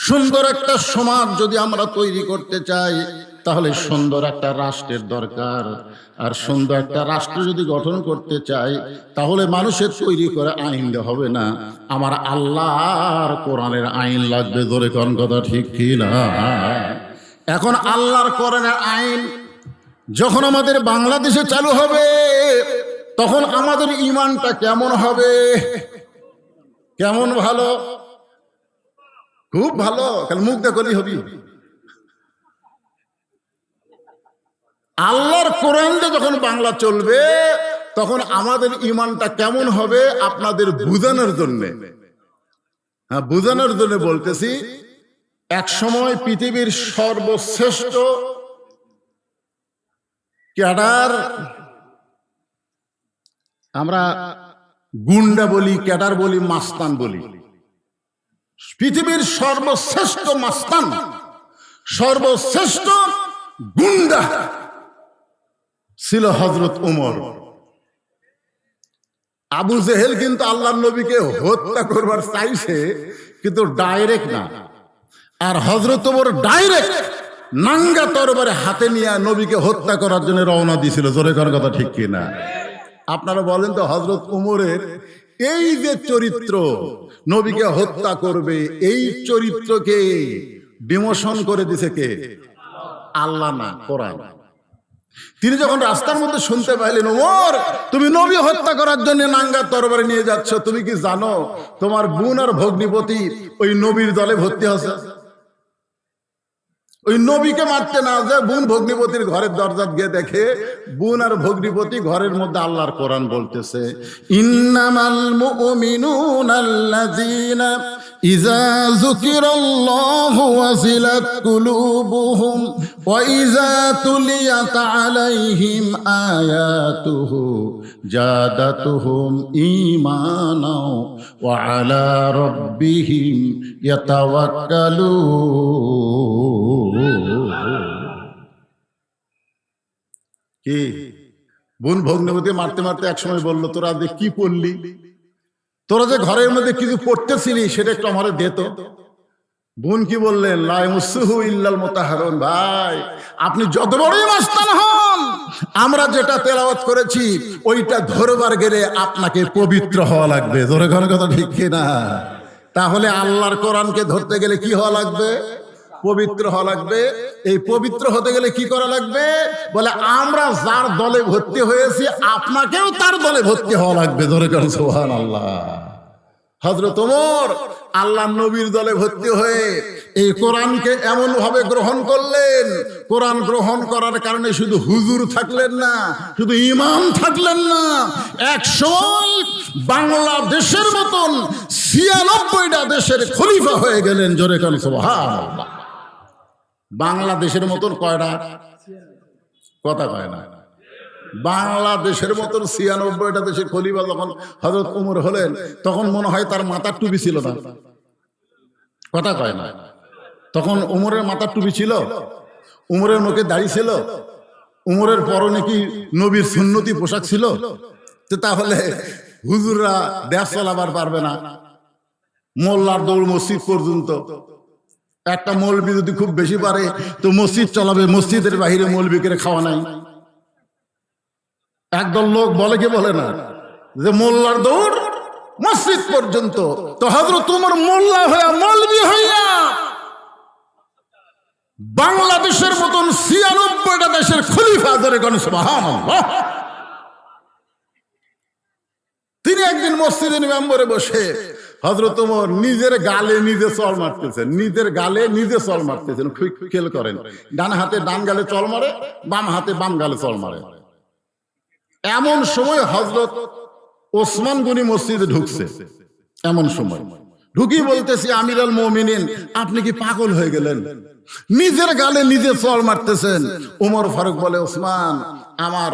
সুন্দর একটা সমাজ যদি আমরা তৈরি করতে চাই, তাহলে সুন্দর একটা রাষ্ট্রের দরকার। আর সুন্দর একটা রাষ্ট্র যদি গঠন করতে চাই, তাহলে মানুষের তৈরি করে আইন হবে না, আমার আল্লাহর কোরআনের আইন লাগবে। জোরে কোন কথা ঠিক কি না? এখন আল্লাহর কোরআনের আইন যখন আমাদের বাংলাদেশে চালু হবে, তখন আমাদের ঈমানটা কেমন হবে? কেমন? ভালো, খুব ভালো। কাল মুখ দেখলি হবি। আল্লাহর কোরআন যখন বাংলা চলবে, তখন আমাদের ঈমানটা কেমন হবে আপনাদের বুঝানোর জন্য। হ্যাঁ, বুঝানোর জন্য বলতেছি। এক সময় পৃথিবীর সর্বশ্রেষ্ঠ ক্যাডার, আমরা গুন্ডা বলি, ক্যাডার বলি, মাস্তান বলি, পৃথিবীর সর্বশ্রেষ্ঠ মাস্তান, সর্বশ্রেষ্ঠ গুন্ডা ছিল হযরত ওমর। আবু জেহেল কিন্তু আল্লাহর নবীকে হত্যা করবার চাইছে, কিন্তু ডাইরেক্ট না। আর হযরত ওমর ডাইরেক্ট নাঙ্গা তরবারে হাতে নিয়ে নবীকে হত্যা করার জন্য রওনা দিয়েছিল। জোরে করার কথা ঠিক কিনা? আপনারা বলেন তো, হযরত ওমরের এই যে চরিত্র, নবীকে হত্যা করবে, এই চরিত্রকে ডিমোশন করে দিছে কে? আল্লাহ না, কোরআন। তিনি যখন রাস্তার মধ্যে শুনতে পাইলেন, ওমর তুমি নবী হত্যা করার জন্য নাঙ্গা তরবারি নিয়ে যাচ্ছ, তুমি কি জানো তোমার বোন আর ভগ্নিপতি ওই নবীর দলে ভর্তি হচ্ছে? ওই নবীকে মারতে না যায় বোন ভগ্নিপতির ঘরের দরজা গিয়ে দেখে বোন আর ভগ্নিপতি ঘরের মধ্যে আল্লাহর কোরআন বলতেছে, ইন্নামাল মুমিনুনাল্লাযীনা ইযা যুকিরাল্লাহু ওয়াজিলাত কুলুবুহুম ওয়া ইযা তুলিয়াত আলাইহিম আয়াতুহু জাদাতুহুম ঈমানাও ওয়া আলা রাব্বিহিম ইয়াতাওয়াক্কালুন। কি বোন ভগ্নিপতি মারতে মারতে একসময় বললো, তোরা যে কি পড়লি, তোরা যে ঘরের মধ্যে কিছু পড়তেছিলি সেটা একটু আমারে দে তো। বোন কি বললেন, লা ইয়ামসুহু ইল্লাল মুতাহহারুন। ভাই, আপনি যত বড়ই মাস্তান হন, আমরা যেটা তেলাওয়াত করেছি ওইটা ধরবার গেলে আপনাকে পবিত্র হওয়া লাগবে। জোরে ঘরে কথা ঠিক কিনা? তাহলে আল্লাহর কোরআনকে ধরতে গেলে কি হওয়া লাগবে? পবিত্র হওয়া লাগবে। এই পবিত্র হতে গেলে কি করা লাগবে? বলে আমরা যার দলে ভর্তি হয়েছি আপনাকেও তার দলে ভর্তি হওয়া লাগবে। ধরে করেন সুবহানাল্লাহ। হযরত ওমর আল্লাহর নবীর দলে ভর্তি হয়ে এই কোরআনকে এমন ভাবে গ্রহণ করলেন, কোরআন গ্রহণ করার কারণে শুধু হুজুর থাকলেন না, শুধু ইমাম থাকলেন না, একসময় বাংলাদেশের মতন ৯৬টা দেশের খলিফা হয়ে গেলেন। জোরে করেন সুবহানাল্লাহ। বাংলাদেশের মতন কয়টা? কথা কয় না। বাংলাদেশের মতন ৯৬টা দেশের খলিফা যখন হযরত ওমর হলেন, তখন মনে হয় তার মাথার টুপি ছিল না। কথা কয় না। তখন ওমরের মাথার টুপি ছিল, ওমরের মুখে দাড়ি ছিল, ওমরের পরনে কি নবীর সুন্নতি পোশাক ছিল? তো তাহলে হুজুররা দেশ চালাবার পারবে না। মোল্লার দৌড় মসজিদ পর্যন্ত। একটা মৌলবি যদি খুব বেশি পারে তো মসজিদ চালাবে, মসজিদের বাহিরে মৌলবিকে খাওয়া নাই। একদল লোক বলে কি বলে না যে মোল্লার দৌড় মসজিদ পর্যন্ত। তো হযরত ওমর মোল্লা হইয়া, মৌলবি হইয়া বাংলাদেশের মতন ৯৬টা দেশের খলিফা। ধরে কোন সুবহানাল্লাহ। তিনি একদিন মসজিদের মেম্বরে বসে হযরত ওমর নিজের গালে নিজে চল মারতেছেন, নিজের গালে নিজে চল মারতেছেন। খেয়াল করেন, ডান হাতে ডান গালে চল মারে, বাম হাতে বাম গালে চল মারে। এমন সময় হযরত ওসমান গনি মসজিদে ঢুকছে। এমন সময় ঢুকি বলতেছি, আমিরুল মুমিনিন আপনি কি পাগল হয়ে গেলেন? নিজের গালে নিজে চল মারতেছেন। ওমর ফারুক বলে, ওসমান আমার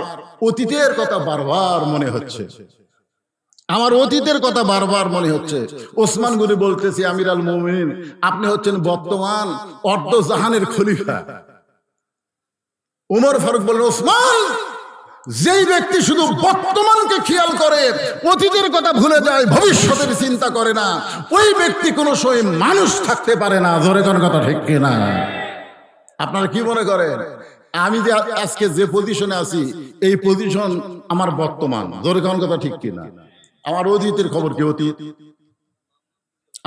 অতীতের কথা বারবার মনে হচ্ছে, আমার অতীতের কথা বারবার মনে হচ্ছে। ওসমান গনি বলতেছি, আমিরুল মুমিনিন আপনি হচ্ছেন বর্তমান অর্ধ জাহানের খলিফা। ওমর ফারুক বললেন, ওসমান যেই ব্যক্তি শুধু বর্তমানকে খেয়াল করে, অতীতের কথা ভুলে যায়, ভবিষ্যতের চিন্তা করে না, ওই ব্যক্তি কোনো সময় মানুষ থাকতে পারে না। জোরে কোন কথা ঠিক কিনা? আপনারা কি মনে করেন আমি যে আজকে যে পজিশনে আছি, এই পজিশন আমার বর্তমান? জোরে কোন কথা ঠিক কিনা? আমার অতীতের খবর কি?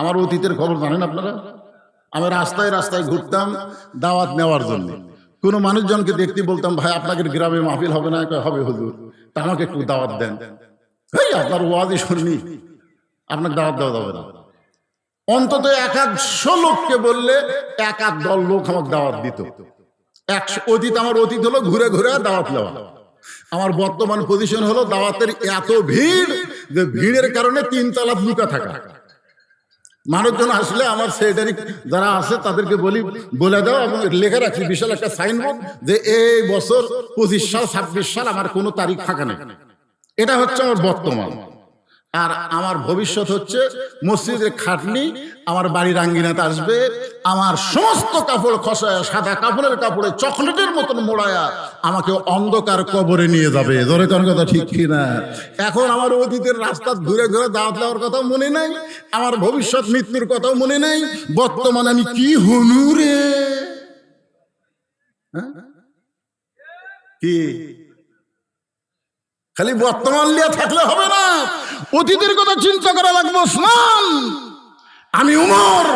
আমার অতীতের খবর জানেন আপনারা? আমি রাস্তায় রাস্তায় ঘুরতাম দাওয়াত নেওয়ার জন্য। কোনো মানুষজনকে দেখতে বলতাম, ভাই আপনাদের গ্রামে মাহফিল হবে না? হবে হুজুর, তা আমাকে একটু দাওয়াত দেন। এই আপনার ওয়াজই শুনি, আপনাকে দাওয়াত দেওয়া যাবে না। অন্তত 100 লোককে বললে 1-10 লোক আমাকে দাওয়াত দিত। অতীত, আমার অতীত হলো ঘুরে ঘুরে দাওয়াত নেওয়া। আমার বর্তমান পজিশন হলো দাওয়াতের এত ভিড় যে ভিড়ের কারণে 3 তলা লুকা থাকা। মানুষজন আসলে আমার সেক্রেটারি যারা আছে তাদেরকে বলে দাও, এবং লেখা রাখছি বিশাল একটা সাইনবোর্ড যে এই বছর 25 সাল 26 সাল আমার কোনো তারিখ ফাঁকা নেই। এটা হচ্ছে আমার বর্তমান। আর আমার ভবিষ্যৎ হচ্ছে মসজিদের খাটনি, আমার বাড়ির আঙ্গিনাতে আসবে, আমার সমস্ত কাপড় খসায়া সাদা কাপড়ের কাপড়ে চকলেটের মতন মোড়ায়া আমাকে অন্ধকার কবরে নিয়ে যাবে। জোরে কোন কথা ঠিক কিনা? এখন আমার অতীতের রাস্তা ঘুরে ঘুরে দাওয়াত দেওয়ার কথা মনে নাই, আমার ভবিষ্যৎ মৃত্যুর কথাও মনে নাই। বর্তমানে আমি কি হনু রে? কি খালি বর্তমান লিয়া থাকলে হবে না, অতীতের কথা চিন্তা করা লাগবে। ওসমান, আমি উমর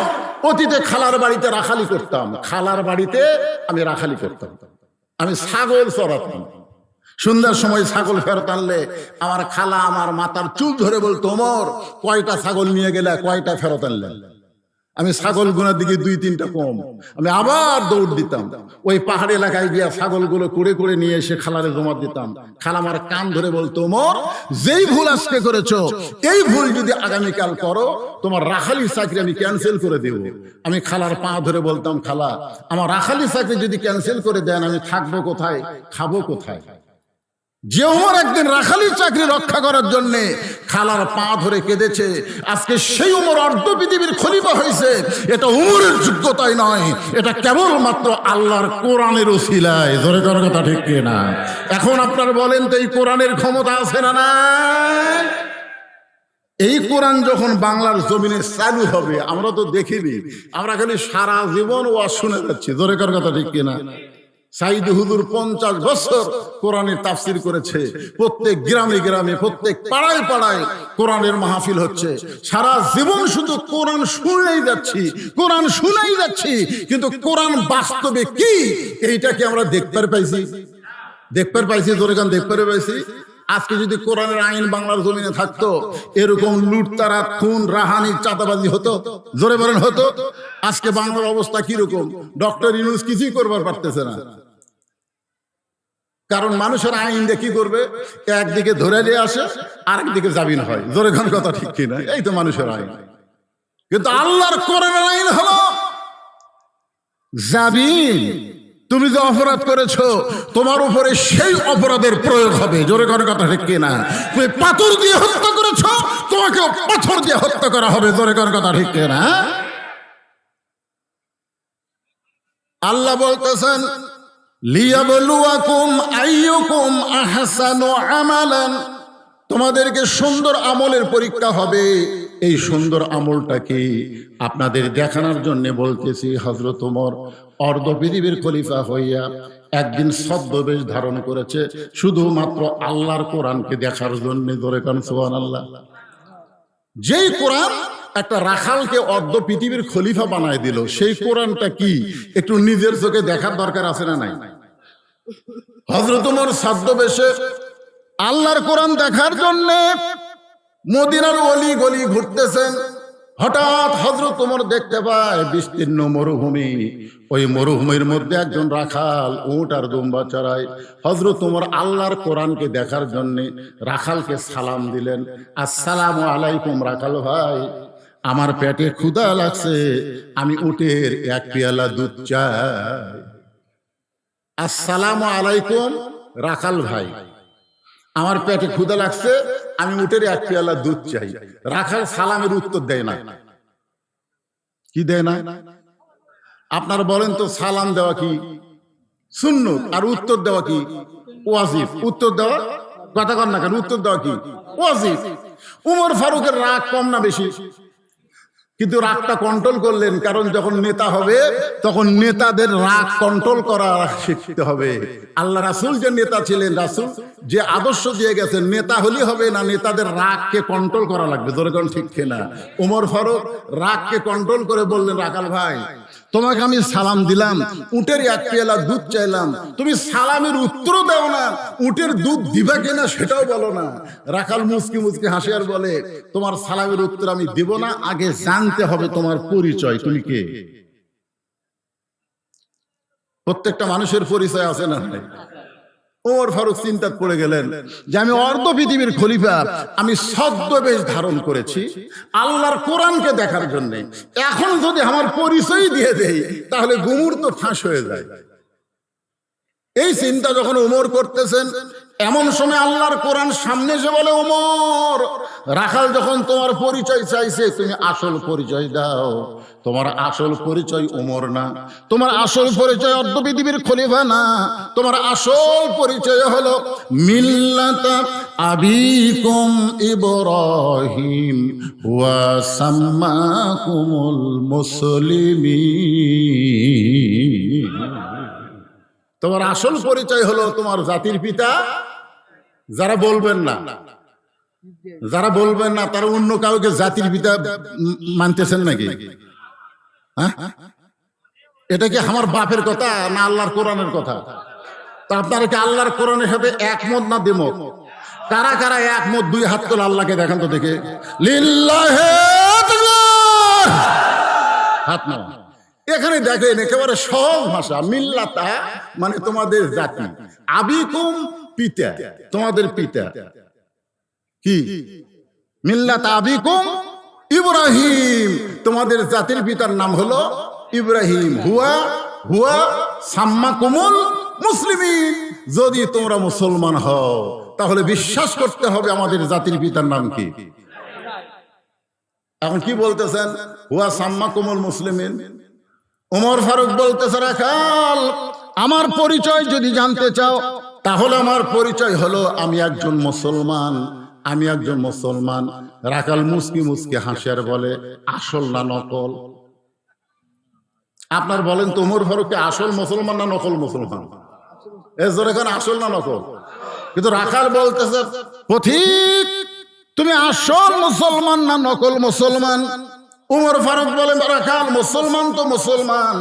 অতীতে খালার বাড়িতে রাখালি করতাম, খালার বাড়িতে আমি রাখালি করতাম, আমি ছাগল চড়াতাম। সন্ধ্যার সময় ছাগল ফেরত আনলে আমার খালা আমার মাথার চুল ধরে বলতো, ওমর কয়টা ছাগল নিয়ে গেলে, কয়টা ফেরত আনলে? আমি ছাগল গুনার দিকে 2-3টা কম, আমি আবার দৌড় দিতাম। ওই পাহাড়ি এলাকায় গিয়া ছাগলগুলো কুড়ে কুড়ে নিয়ে এসে খালারে জমা দিতাম। খালা আমার কান ধরে বলতো, ওমর যেই ভুল আজকে করেছো, এই ভুল যদি আগামীকাল করো, তোমার রাখালি চাকরি আমি ক্যান্সেল করে দেব। আমি খালার পা ধরে বলতাম, খালা আমার রাখালি চাকরি যদি ক্যান্সেল করে দেন, আমি থাকবো কোথায়, খাবো কোথায়? যে উমর একদিন রাখালির চাকরি রক্ষা করার জন্য খালার পা ধরে কেঁদেছে, আজকে সেই উমর অর্ধ পৃথিবীর খলিফা হয়েছে। এটা উমরের যোগ্যতাই নয়, এটা কেবলমাত্র আল্লাহর কোরআনের উসিলায়। জোরে করার কথা ঠিক কিনা? এখন আপনারা বলেন তো, এই কোরআনের ক্ষমতা আছে না? না, এই কোরআন যখন বাংলার জমিনে চালু হবে, আমরা তো দেখিনি, আমরা খালি সারা জীবন ওয়াজ শুনে যাচ্ছি। জোরে করার কথা ঠিক কিনা? সাইদ হুজুর 50 বছর কোরআনের তাফসির করেছে, প্রত্যেক গ্রামে গ্রামে, প্রত্যেক পাড়ায় পাড়ায় কোরআনের মাহফিল হচ্ছে। সারা জীবন শুধু কোরআন শুনেই যাচ্ছি, কোরআন শুনেই যাচ্ছি, কিন্তু কোরআন বাস্তবে কি এইটা কি আমরা দেখতে পাইছি? জোরে গান দেখতে পাইছি? আজকে যদি কোরআনের আইন বাংলার জমিনে থাকতো, এরকম লুটতারাত, খুন, রাহানি, চাঁদাবাজি হতো? জোরে বলেন হতো? আজকে বাংলার অবস্থা কিরকম? ডক্টর ইউনূস কিছুই করবার পারতেছে না, কারণ মানুষের আইন দিয়ে কি করবে? একদিকে ধরে নিয়ে আসে, আরেকদিকে জামিন হয়। জোরে গান কথা ঠিক কিনা? এই তো মানুষের আইন। কিন্তু আল্লাহর কোরআনের আইন হলো জামিন। তুমি যে অপরাধ করেছো, তোমার উপরে সেই অপরাধের প্রয়োগ হবে। জোরে করে কথা ঠিক কিনা? তুমি পাথর দিয়ে হত্যা করেছো, তোমাকে পাথর দিয়ে হত্যা করা হবে। জোরে করে কথা ঠিক কিনা? আল্লাহ বলতেছেন, লিয়াবলুয়াকুম আইয়ুকুম আহসানু আমালান, তোমাদেরকে সুন্দর আমলের পরীক্ষা হবে। এই সুন্দর আমলটা কি আপনাদের দেখানোর জন্য বলতেছি। হযরত ওমর অর্ধ পৃথিবীর খলিফা হইয়া একদিন ছদ্মবেশ ধারণ করেছে শুধুমাত্র আল্লাহর কোরআনকে দেখার জন্য। ধরে কান সুবহানাল্লাহ। যেই কোরআন একটা রাখালকে অর্ধ পৃথিবীর খলিফা বানায় দিল, সেই কোরআনটা কি একটু নিজের চোখে দেখার দরকার আছে না নাই? হযরত ওমর ছদ্মবেশে আল্লাহর কোরআন দেখার জন্য মদিনার অলি গলি ঘুরতেছেন। হঠাৎ হযরত ওমর দেখতে পায় বিস্তীর্ণ মরুভূমি, ওই মরুভূমির মধ্যে একজন রাখাল উট আর দুম্বা চড়ায়। হযরত ওমর আল্লাহর কোরআনকে দেখার জন্য রাখালকে সালাম দিলেন, আসসালামু আলাইকুম রাখাল ভাই, আমার পেটে ক্ষুধা লাগছে, আমি উটের 1 পেয়ালা দুধ চাই। আসসালামু আলাইকুম রাখাল ভাই, আমার পেটে ক্ষুধা লাগছে, আমি উটের 1 পেয়ালা দুধ চাই। রাখাল সালামের উত্তর দেয় না। কি দেয় না? আপনারা বলেন তো, সালাম দেওয়া কি সুন্নত আর উত্তর দেওয়া কি ওয়াজিব। উত্তর দেওয়া কথা কর না কেন, উত্তর দেওয়া কি ওয়াজিব। উমর ফারুকের রাগ কম না বেশি? কিন্তু রাগটা কন্ট্রোল করলেন, কারণ যখন নেতা হবে তখন নেতাদের রাগ কন্ট্রোল করা শিখতে হবে। আল্লাহ রাসূল যে নেতা ছিলেন, রাসূল যে আদর্শ দিয়ে গেছেন, নেতা হলে হবে না, নেতাদের রাগকে কন্ট্রোল করা লাগবে। ধরে কোন ঠিক কিনা? ওমর ফারুক রাগকে কন্ট্রোল করে বললেন, রাখাল ভাই, তোমাকে আমি সালাম দিলাম, উটের এক পেয়ালা দুধ চাইলাম, তুমি সালামের উত্তর দাও না, উটের দুধ দিবা কিনা সেটাও বলো না। রাখাল মুচকি মুচকি হাসি আর বলে, তোমার সালামের উত্তর আমি দেব না, আগে জানতে হবে তোমার পরিচয়, তুমি কে। প্রত্যেকটা মানুষের পরিচয় আছে না? ওমর ফারুক চিন্তায় পড়ে গেলেন যে আমি অর্ধ পৃথিবীর খলিফা, আমি ছদ্মবেশ ধারণ করেছি আল্লাহর কোরআনকে দেখার জন্য, এখন যদি আমার পরিচয় দিয়ে দেই তাহলে গুমুর তো ফাঁস হয়ে যায়। এই চিন্তা যখন ওমর করতেছেন, এমন সময় আল্লাহর কোরআন সামনে এসে বলে, ওমর, রাখাল যখন তোমার পরিচয় চাইছে, তুমি আসল পরিচয় দাও। তোমার আসল পরিচয় ওমর না, তোমার আসল পরিচয় অর্ধ পৃথিবীর খলিফা না, তোমার আসল পরিচয় হলো মিল্লাতা আবিকুম ইব্রাহিম ওয়া সাম্মাকুমুল মুসলিমিন। তোমার আসল পরিচয় হলো তোমার জাতির পিতা। যারা বলবেন না, যারা বলবেন না তারা অন্য কাউকে জাতির পিতা মানতেছেন নাকি? হ্যাঁ, এটা কি আমার বাপের কথা না আল্লাহর কোরআনের কথা? তা আপনারা কি আল্লাহর কোরআনের সাথে একমত না দ্বিমত? কারা কারা একমত? দুই হাত তোলা, আল্লাহকে দেখান তো দেখে। লিল্লাহি হাত না। এখানে দেখেন একেবারে সহজ ভাষা, মিল্লাতা মানে তোমাদের জাতি, আবিকুম পিতা, তোমাদের পিতা কি? মিল্লাতা আবিকুম ইব্রাহিম, তোমাদের জাতির পিতার নাম হলো ইব্রাহিম। হুয়া সাম্মাকুমুল মুসলিমিন, যদি তোমরা মুসলমান হও তাহলে বিশ্বাস করতে হবে আমাদের জাতির পিতার নাম কি। এখন কি বলতেছেন? হুয়া সাম্মাকুমুল মুসলিমিন। ওমর ফারুক বলতেছে, রাখাল, আমার পরিচয় যদি জানতে চাও তাহলে আমার পরিচয় হলো আমি একজন মুসলমান, আমি একজন মুসলমান। রাখাল মুসকি মুসকি হাসিয়ার বলে, আসল না নকল? আপনার বলেন তো, ওমর ফারুক আসল মুসলমান না নকল মুসলমান? এখন আসল না নকল? কিন্তু রাখাল বলতেছে, পথিক, তুমি আসল মুসলমান না নকল মুসলমান? ওমর ফারুক বলে, রাখাল, মুসলমান তো মুসলমান,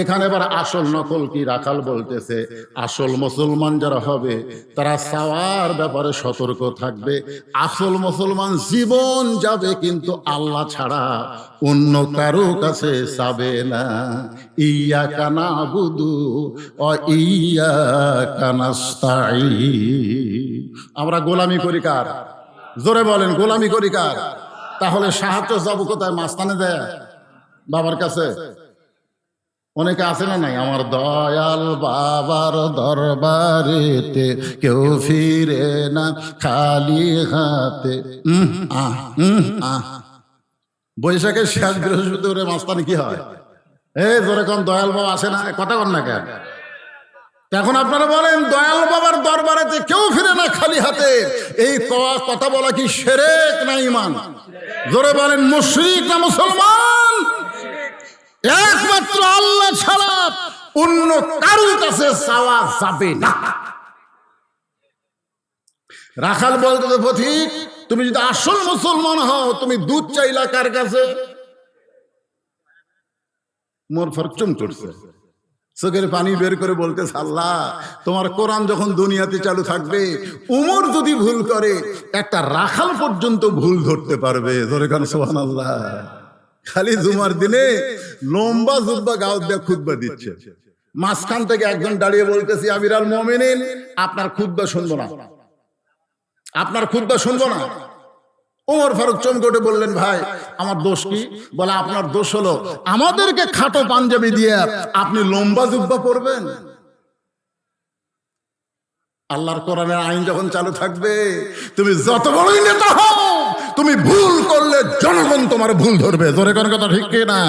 এখানে এবার আসল নকল কি? রাখাল বলতেছে, আসল মুসলমান যারা হবে তারা চাওয়ার ব্যাপারে সতর্ক থাকবে। আসল মুসলমান জীবন যাবে কিন্তু আল্লাহ ছাড়া অন্য কারো কাছে যাবে না। ইয়াকা নাবুদু ওয়া ইয়াকা নাস্তাঈন। আমরা গোলামি করি কার? জোরে বলেন, গোলামি করি কার? তাহলে সাহায্য যাবো কোথায়? মাস্তানে দেয় বাবার কাছে? অনেকে আছে না নাই? আমার দয়াল বাবার দরবারেতে কেউ ফিরে না খালি হাতে। বৈশাখের শেষ বৃহস্পতিবারে মাস্তানি কি হয়? জোরে কোন দয়াল বাবা আসে না? কথা কন না কেন? এখন আপনারা বলেন, দয়াল বাবার দরবারেতে কেউ ফিরে না খালি হাতে, এই কথা বলা কি শিরক না ঈমান? জোরে বলেন, মুশরিক না মুসলমান? একমাত্র আল্লাহ ছাড়া অন্য কারোর কাছে চাওয়া যাবে না। রাখাল বলতে, পথিক, তুমি যদি আসল মুসলমান হও তুমি দুধ চাইলা কার কাছে? মোর ফরচুম করছে, চোখের পানি বের করে বলতেছে, আল্লাহ, তোমার কোরআন যখন দুনিয়াতে চালু থাকবে, উমর যদি ভুল করে একটা রাখাল পর্যন্ত ভুল ধরতে পারবে। ধরে কারণ সুবহানাল্লাহ। খালি জুমার দিনে লম্বা জুব্বা গাও দিয়ে খুতবা দিচ্ছে, মাঝখান থেকে একজন দাঁড়িয়ে বলতেছি, আমিরুল মুমিনিন, আপনার খুতবা শুনবো না, আপনার খুতবা শুনবো না। ওমর ফারুক চমকে বললেন, ভাই, আমার দোষ কি? বলে, আপনার দোষ হলো আমাদেরকে খাটো পাঞ্জাবি দিয়ে আপনি লম্বা জুব্বা পরবেন। আল্লাহর কোরআনের আইন যখন চালু থাকবে, তুমি যত বড়ই নেতা হও, তুমি ভুল করলে জনগণ তোমার ভুল ধরবে। জোরে কোন কথা ঠিক কিনা?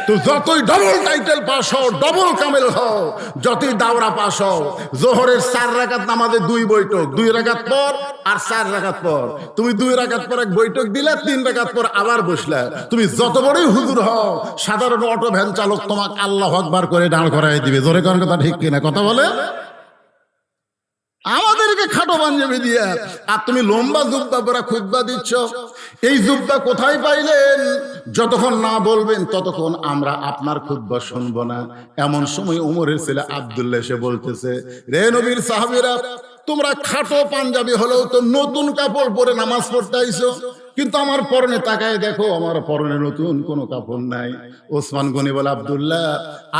তো যতই ডবল টাইটেল পাস হও, ডবল কামেল হও, যতই দাওরা পাস হও, জোহরের 4 রাকাত নামাজে 2 বৈঠক, 2 রাকাত পর আর 4 রাকাত পর। তুমি 2 রাকাত পর এক বৈঠক দিলে, 3 রাকাত পর আবার বসলে। তুমি যত বড়ই হুজুর হও, সাধারণ অটো ভ্যান চালক তোমাকে আল্লাহু আকবার করে দাঁড় করাই দিবে। জোরে কোন কথা ঠিক কিনা কথা বলে? আমাদেরকে খাটো পাঞ্জাবি দিয়ে, আর তুমি লম্বা জুব্বা পরা খুতবা দিচ্ছ। এই জুব্বা কোথায় পাইলেন? যতক্ষণ না বলবেন ততক্ষণ আমরা আপনার খুতবা শুনবো না। এমন সময় উমরের ছেলে আব্দুল্লাহ এসে বলতেছে, রে নবীর সাহাবীরা, তোমরা খাটো পাঞ্জাবি হলেও তো নতুন কাপড় পরে নামাজ পড়তে আইছো, কিন্তু আমার পরনে তাকায় দেখো, আমার পরনে নতুন কোনো কাপড় নাই। ওসমান গনি বলে, আব্দুল্লাহ,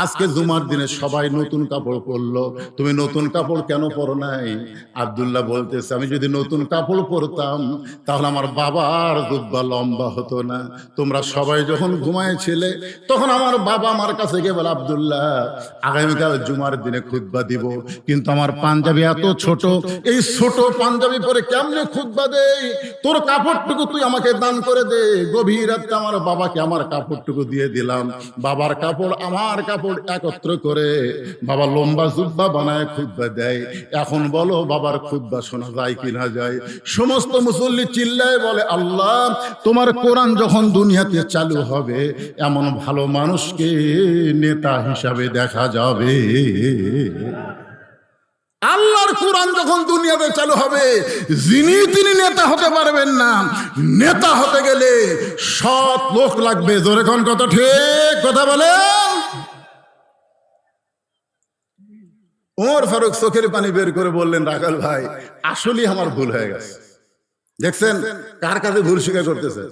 আজকে জুমার দিনে সবাই নতুন কাপড় পরলো, তুমি নতুন কাপড় কেন পরো নাই? আব্দুল্লাহ বলতেছে, আমি যদি নতুন কাপড় পরতাম তাহলে আমার বাবার জুব্বা লম্বা হতো না। তোমরা সবাই যখন ঘুমাইছিলে তখন আমার বাবা আমার কাছে গিয়ে বলে, আব্দুল্লাহ, আগামীকাল জুমার দিনে খুতবা দিব, কিন্তু আমার পাঞ্জাবি এত ছোট, এই ছোট পাঞ্জাবি পরে কেমনে খুতবা দেই? তোর কাপড়টুকু তুই আমাকে দান করে দে। গভীর রাতে আমার বাবাকে আমার কাপড়টুকু দিয়ে দিলাম। বাবার কাপড় আমার কাপড় একত্র করে বাবা লম্বা জুব্বা বানায় খুতবা দেয়। এখন বলো, বাবার খুতবা শোনা যায় কি না যায়? সমস্ত মুসল্লি চিল্লায় বলে, আল্লাহ, তোমার কোরআন যখন দুনিয়াতে চালু হবে, এমন ভালো মানুষকে নেতা হিসাবে দেখা যাবে। আল্লাহর কোরআন যখন দুনিয়াতে চালু হবে, যিনি তিনি নেতা হতে পারবেন না। নেতা হতে গেলে সৎ লোক লাগবে। জোরে কোন কথা ঠিক কথা বলে? ওমর ফারুক চোখের পানি বের করে বললেন, রাখাল ভাই, আসলেই আমার ভুল হয়ে গেছে। দেখছেন কার কাছে ভুল স্বীকার করতেছে?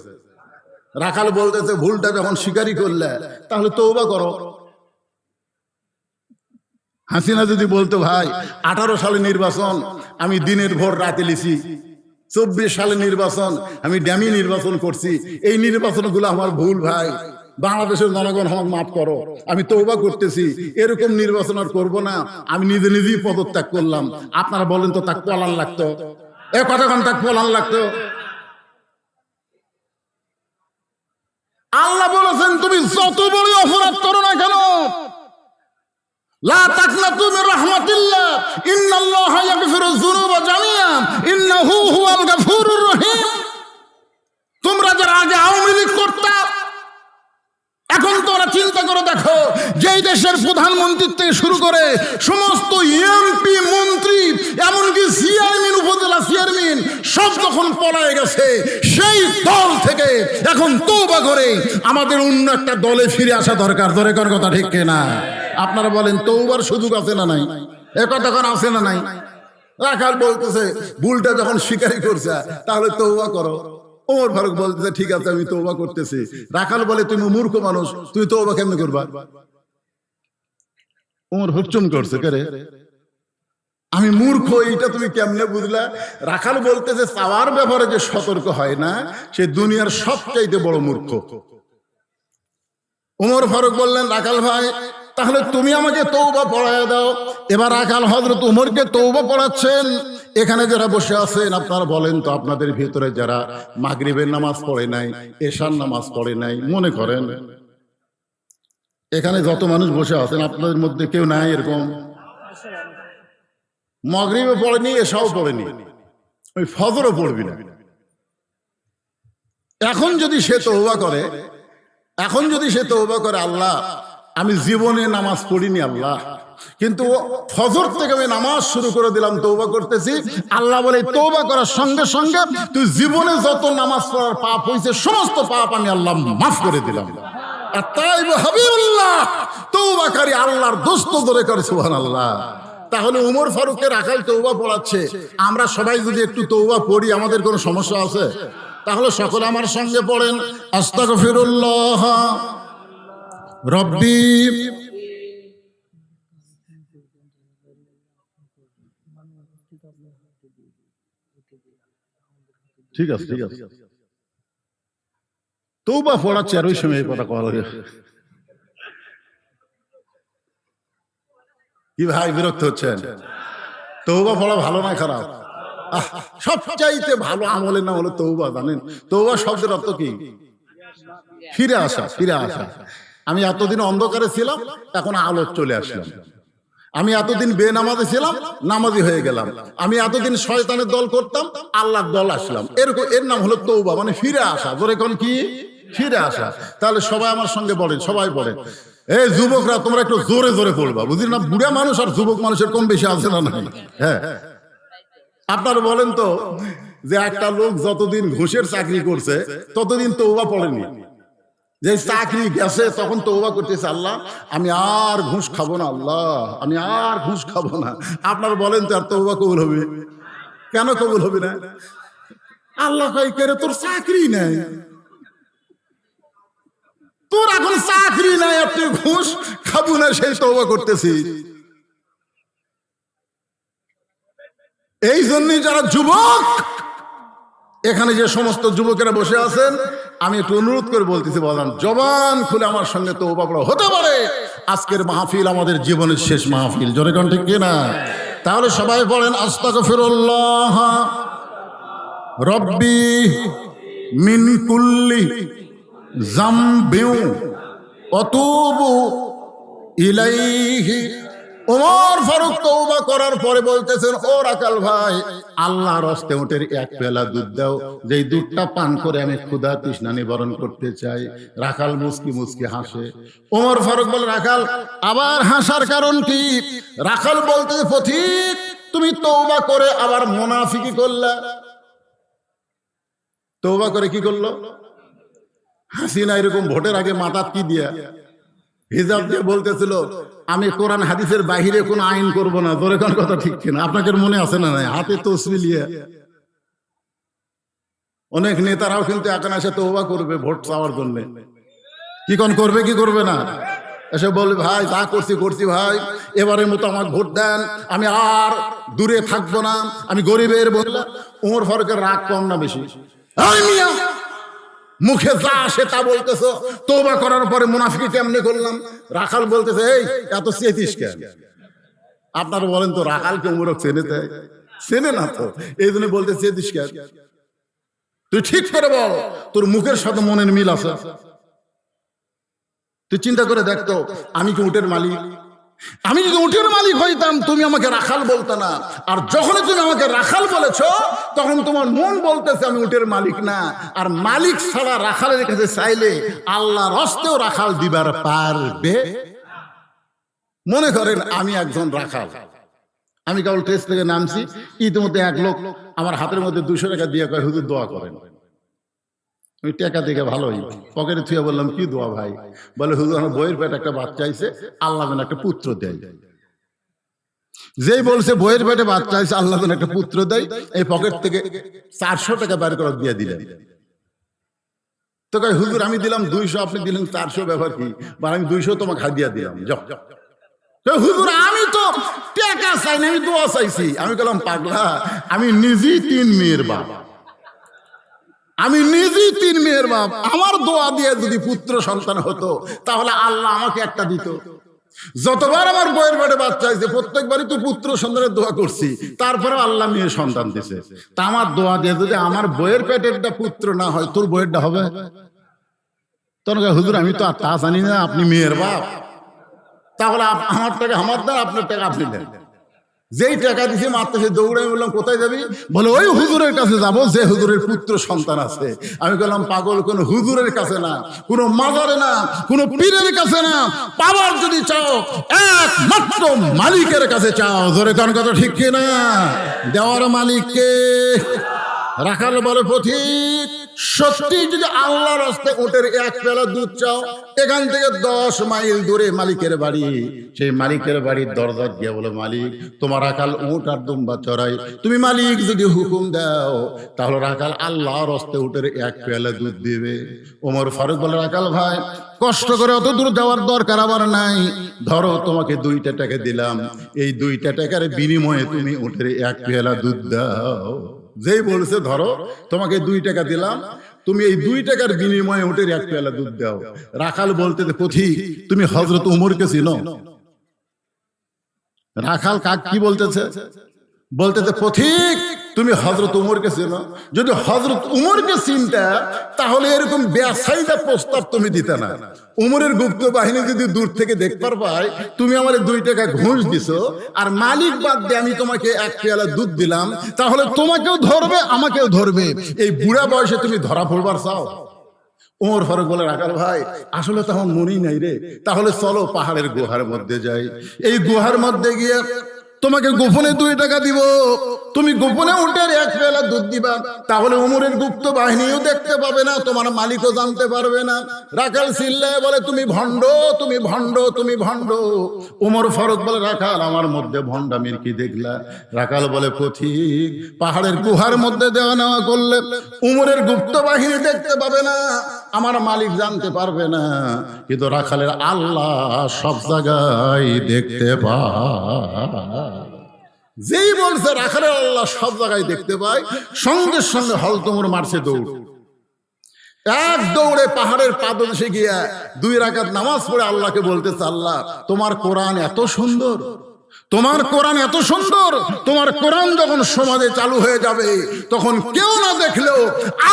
রাখাল বলতেছে, ভুলটা যখন স্বীকারই করলে তাহলে তওবা করো। হাসিনা যদি বলতো, ভাই 18 সালে নির্বাচন আমি দিনের ভোর রাতে লিছি, 24 সালে নির্বাচন আমি ড্যামি নির্বাচন করছি, এই নির্বাচনগুলো আমার ভুল, ভাই বাংলাদেশের জনগণ আমাকে মাফ করো, আমি তওবা করতেছি, এরকম নির্বাচন আর করবো না, আমি নিজে নিজেই পদত্যাগ করলাম। আপনারা বলেন তো, তাকে পলান লাগতো? এ কতক্ষণ তাকে পলান লাগতো? আল্লাহ বলেছেন, তুমি যত বড় অপরাধ করো না কেন, লা তাকনাতু মির রাহমাতিল্লাহ, ইন্নাল্লাহা ইয়াগফিরুয যুনুবা জামিআ, ইন্নাহু হুয়াল গাফুরুর রহিম। তোমরা যারা আগে আওয়ামী লীগ করতা, এখন তোমরা চিন্তা করে দেখো, যেই দেশের প্রধানমন্ত্রী থেকে শুরু করে সমস্ত এমপি মন্ত্রী, এমনকি চেয়ারম্যান, উপজেলা চেয়ারম্যান সব যখন পলায়ে গেছে, সেই দল থেকে এখন তওবা করে আমাদের অন্য একটা দলে ফিরে আসা দরকার। ধরে কোন কথা ঠিক কিনা? আপনারা বলেন, তওবার সুযোগ আছে না নাই? এ কথা কোন আছে না নাই? রাখাল বলতেছে, ভুলটা যখন স্বীকারই করছে তাহলে তওবা করো। ওমর ফারুক বলতেছে, ঠিক আছে, আমি তওবা করতেছি। রাখাল বলে, তুমি মূর্খ মানুষ, তুমি তওবা কেমনে করবা? ওমর হুকচুম করছে, করে আমি মূর্খ, এইটা তুমি কেমনে বুঝলা? রাখাল বলতেছে, চাওয়ার ব্যাপারে যে সতর্ক হয় না, সে দুনিয়ার সবচাইতে বড় মূর্খ। ওমর ফারুক বললেন, রাখাল ভাই, তাহলে তুমি আমাকে তওবা পড়ায় দাও। এবার রাখাল হযরত ওমরকে তওবা পড়াচ্ছেন। এখানে যারা বসে আছেন, আপনারা বলেন তো, আপনাদের ভিতরে যারা মাগরিবের নামাজ পড়ে নাই, এশার নামাজ পড়ে নাই, মনে করেন এখানে যত মানুষ বসে আছেন আপনাদের মধ্যে কেউ নাই এরকম মাগরিবে পড়েনি, এশাও পড়েনি, ওই ফজরও পড়বি না? এখন যদি সে তওবা করে, আল্লাহ, আমি জীবনে নামাজ পড়িনি আল্লাহ, কিন্তু ফজর থেকে আমি নামাজ শুরু করে দিলাম, তওবা করতেছি। আল্লাহ বলে, তওবা করার সঙ্গে সঙ্গে তুই জীবনে যত নামাজ পড়ার পাপ হয়েছে সমস্ত পাপ আমি আল্লাহ মাফ করে দিলাম। আর তাই হাবিবুল্লাহ, তওবাকারী আল্লাহর দোস্ত, ধরে করে সুবহানাল্লাহ। তাহলে ওমর ফারুককে রাখাল তওবা পড়াচ্ছে, আমরা সবাই যদি একটু তওবা পড়ি, আমাদের কোনো সমস্যা আছে? তাহলে সকলে আমার সঙ্গে পড়েন, আস্তাগফিরুল্লাহ রব্বি। ঠিক আছে, ঠিক আছে, তওবা পড়াচ্ছে, আর ওই সময় এই কথা কওয়া লাগে। কি ভাই বিরক্ত হচ্ছেন? তওবা পড়া ভালো না খারাপ? সবচাইতে ভালো আমলের নাম হলো তওবা। জানেন তওবা শব্দের অর্থ কি? ফিরে আসা, ফিরে আসা। আমি এতদিন অন্ধকারে ছিলাম, এখন আলো চলে আসলাম। আমি এতদিন বেনামাজি ছিলাম, নামাজি হয়ে গেলাম। আমি এতদিন শয়তানের দল করতাম, আল্লাহর দল আসলাম। এরকম এর নাম হলো তওবা, মানে ফিরে আসা। জোরে কোন কি? ফিরে আসা। তাহলে সবাই আমার সঙ্গে বলেন, সবাই বলেন, এই যুবকরা তোমরা একটু জোরে জোরে বলবা, বুঝলি না? বুড়া মানুষ আর যুবক মানুষের কম বেশি আছে না? নাই? হ্যাঁ, আপনারা বলেন তো, যে একটা লোক যতদিন ঘুষের চাকরি করছে ততদিন তওবা পড়েনি। যে চাকরি গেছে তখন তওবা করতেছে, আল্লাহ আমি আর ঘুষ খাবো না, আল্লাহ আমি আর ঘুষ খাবো না। আপনারা বলেন তো আর তওবা কবুল হবে? কেন কবুল হবে না? আল্লাহ কয় করে তোর চাকরি নাই, তোর এখন চাকরি নাই, আপনি ঘুষ খাবো না, সেই তওবা করতেছি। এই জন্যই যারা যুবক, এখানে যে সমস্ত যুবকেরা বসে আছেন, আমি একটু অনুরোধ করে বলতেছি, বলেন জবান খুলে আমার সঙ্গে তওবা পড়া। হতে পারে আজকের মাহফিল আমাদের জীবনের শেষ মাহফিল, জোরে কোন ঠিক কিনা? তাহলে সবাই বলেন আস্তাগফিরুল্লাহ রব্বি মিন কুল্লি যামবিন ওয়া তুবু ইলাইহি। ওমর ফারুক তওবা করার পরে বলতেছেন, ও রাকাল ভাই, আল্লাহর হস্তে উটের এক পেয়ালা দুধ দাও, যেই দুধটা পান করে আমি ক্ষুধা তৃষ্ণা নিবারণ করতে চাই। রাখাল মুস্কি মুস্কি হাসে। ওমর ফারুক বলে, রাখাল আবার হাসার কারণ কি? রাখাল বলতেছে, পথিক তুমি তওবা করে আবার মুনাফিকি করলা। তওবা করে কি করলো? হাসিনা এরকম ভোটের আগে মাথা কি দিয়া হিজাব দিয়ে বলতেছিল, আমি কোরআন হাদিসের বাহিরে কোন আইন করব না। জোরে কোন কথা ঠিক কিনা? আপনাদের মনে আছে না? নাই? হাতে তসবি নিয়ে অনেক নেতারাও কিন্তু এখন এসে তওবা করবে ভোট চাওয়ার জন্য। কি কোন করবে কি করবে না? এসে বলবে, ভাই যা করছি করছি ভাই, এবারের মতো আমার ভোট দেন, আমি আর দূরে থাকবো না, আমি গরিবের বললা। ওমর ফারুকের রাগ কম না বেশি? মুখে যা আসে তা বলতেছ, তওবা করার পরে মুনাফিকি কেমনে করলাম? রাখাল বলতেছে, এই এত চেতিস কেন? আপনারা বলেন তো, রাখালকে উমরক চেনে? তাই চেনে না তো, এই জন্য বলতে চেতিস কেন? তুই ঠিক করে বল, তোর মুখের সাথে মনের মিল আছে? তুই চিন্তা করে দেখতো, আমি কি উটের মালিক? আমি যদি উটের মালিক হইতাম, তুমি আমাকে রাখাল বলতে না। আর যখনই তুমি আমাকে রাখাল বলেছ, তখন তোমার মন বলতেছে আমি উটের মালিক না। আর মালিক ছাড়া রাখালের কাছে চাইলে আল্লাহর হস্তেও রাখাল দিবার পারবে। মনে করেন আমি একজন রাখাল, আমি কেবল টেস্ট থেকে নামছি, ইতিমধ্যে এক লোক আমার হাতের মধ্যে 200 টাকা দিয়ে কয়, হুজুর দোয়া করেন। ওই টাকা দেখে ভালোই পকেটে থুয়ে বললাম, কি দোয়া ভাই? বলে, হুজুর আমার বইয়ের পেটে একটা বাচ্চা আইছে, আল্লাহ যেন একটা পুত্র দেয়। যেই বলছে বইয়ের পেটে বাচ্চা আইছে, আল্লাহ যেন একটা পুত্র দেয়, এই পকেট থেকে 400 টাকা বের করে দিয়ে দিলেন। তো কয়, হুজুর আমি দিলাম 200, আপনি দিলেন 400, ব্যাপার কি? বা আমি 200 তোমাকে হাদিয়া দিলাম, যাও। হুজুর আমি তো টাকা চাই না, আমি দোয়া চাইছি। আমি বললাম, পাগলা, আমি নিজেই 3 মেয়ের বাপ, আমি নিজেই 3 মেয়ের বাপ। আমার দোয়া দিয়ে যদি পুত্র সন্তান হতো, তাহলে আল্লাহ আমাকে একটা দিত। যতবার আমার বইয়ের পেটে বাচ্চা হয়েছে, প্রত্যেকবারই তো পুত্র সন্তানের দোয়া করছি, তারপরে আল্লাহ মেয়ে সন্তান দিছে। তা আমার দোয়া দিয়ে যদি আমার বইয়ের পেটেরটা পুত্র না হয়, তোর বইয়েরটা হবে? তখন হুজুর আমি তো আর তা জানি না, আপনি মেয়ের বাপ, তাহলে আমার টাকা আমার দেন, আপনার টাকা আপনি দেন। যেই টাকা দিছে মারতেছে, দৌড়ে বললাম, কোথায় যাবি? বলে, ওই হুজুরের কাছে যাবো যে হুজুরের পুত্র সন্তান আছে। আমি বললাম, পাগল, কোন হুজুরের কাছে না, কোন মাজারে না, কোন পীরের কাছে না, পাওয়ার যদি চাও একমাত্র মালিকের কাছে চাও। জোরে কোন কথা ঠিক কিনা? দেওয়ার মালিককে। রাখাল বলে, পথিক সত্যি যদি আল্লাহর হস্তে উটের এক পেয়ালা দুধ চাও, এখান থেকে 10 মাইল দূরে মালিকের বাড়ি। সেই মালিকের বাড়ির দরজা গিয়ে বলে, মালিক তোমার রাখাল উট আর দুম্বা চড়াই, তুমি মালিক যদি হুকুম দাও, তাহলে রাখাল আল্লাহর হস্তে উটের এক পেয়ালা দুধ দিবে। ওমর ফারুক বলে, রাখাল ভাই কষ্ট করে অত দূর যাওয়ার দরকার আমার নাই, ধরো তোমাকে 2টা টাকা দিলাম, এই 2টা টাকার বিনিময়ে তুমি উটের এক পেয়ালা দুধ দাও। যেই বলছে, ধরো তোমাকে 2 টাকা দিলাম, তুমি এই 2 টাকার বিনিময়ে উটের এক পেয়ালা দুধ দাও। রাখাল বলতে, পথিক তুমি হযরত উমরকে চিনো? রাখাল কাক কি বলতেছে? বলতেছে পথিক, তুমি হযরত উমরকে চেনো? যদি হযরত উমরকে চিনতা তাহলে এরকম বেসাইদা প্রস্তাব তুমি দিতে না। উমরের গুপ্ত বাহিনী যদি দূর থেকে দেখবার পায় তুমি আমার 2 টাকা ঘুষ দিছো আর মালিক বাদ দিয়ে আমি তোমাকে 1 পেয়ালা দুধ দিলাম, তাহলে তোমাকেও ধরবে আমাকেও ধরবে। এই বুড়া বয়সে তুমি ধরা পড়বার চাও? ওমর ফারুক বলে, রাখাল ভাই আসলে তো আমার মনেই নাই রে, তাহলে চলো পাহাড়ের গুহার মধ্যে যাই। এই গুহার মধ্যে গিয়ে তোমাকে গোপনে 2 টাকা দিব, তুমি গোপনে উটের 1 পেয়ালা দুধ দিবা, তাহলে উমরের গুপ্ত বাহিনীও দেখতে পাবে না, তোমার মালিকও জানতে পারবে না। রাখাল চিল্লায় বলে, তুমি ভণ্ড, তুমি ভণ্ড, তুমি ভণ্ড। উমর ফারুক বলে, রাখাল আমার মধ্যে ভণ্ডামির কি দেখলা? রাখাল বলে, পথিক পাহাড়ের গুহার মধ্যে দেওয়া নেওয়া করলে উমরের গুপ্ত বাহিনী দেখতে পাবে না, আমার মালিক জানতে পারবে না, কিন্তু রাখালের আল্লাহ সব জায়গায় দেখতে পায়। যেই বলছে রাখালের আল্লাহ সব জায়গায় দেখতে পায়, সঙ্গে সঙ্গে হলতমর মারছে দৌড়। এক দৌড়ে পাহাড়ের পাদদেশে গিয়া 2 রাকাত নামাজ পড়ে আল্লাহকে বলতেছে, আল্লাহ তোমার কোরআন এত সুন্দর, তোমার কোরআন এত সুন্দর, তোমার কোরআন যখন সমাজে চালু হয়ে যাবে তখন কেউ না দেখলেও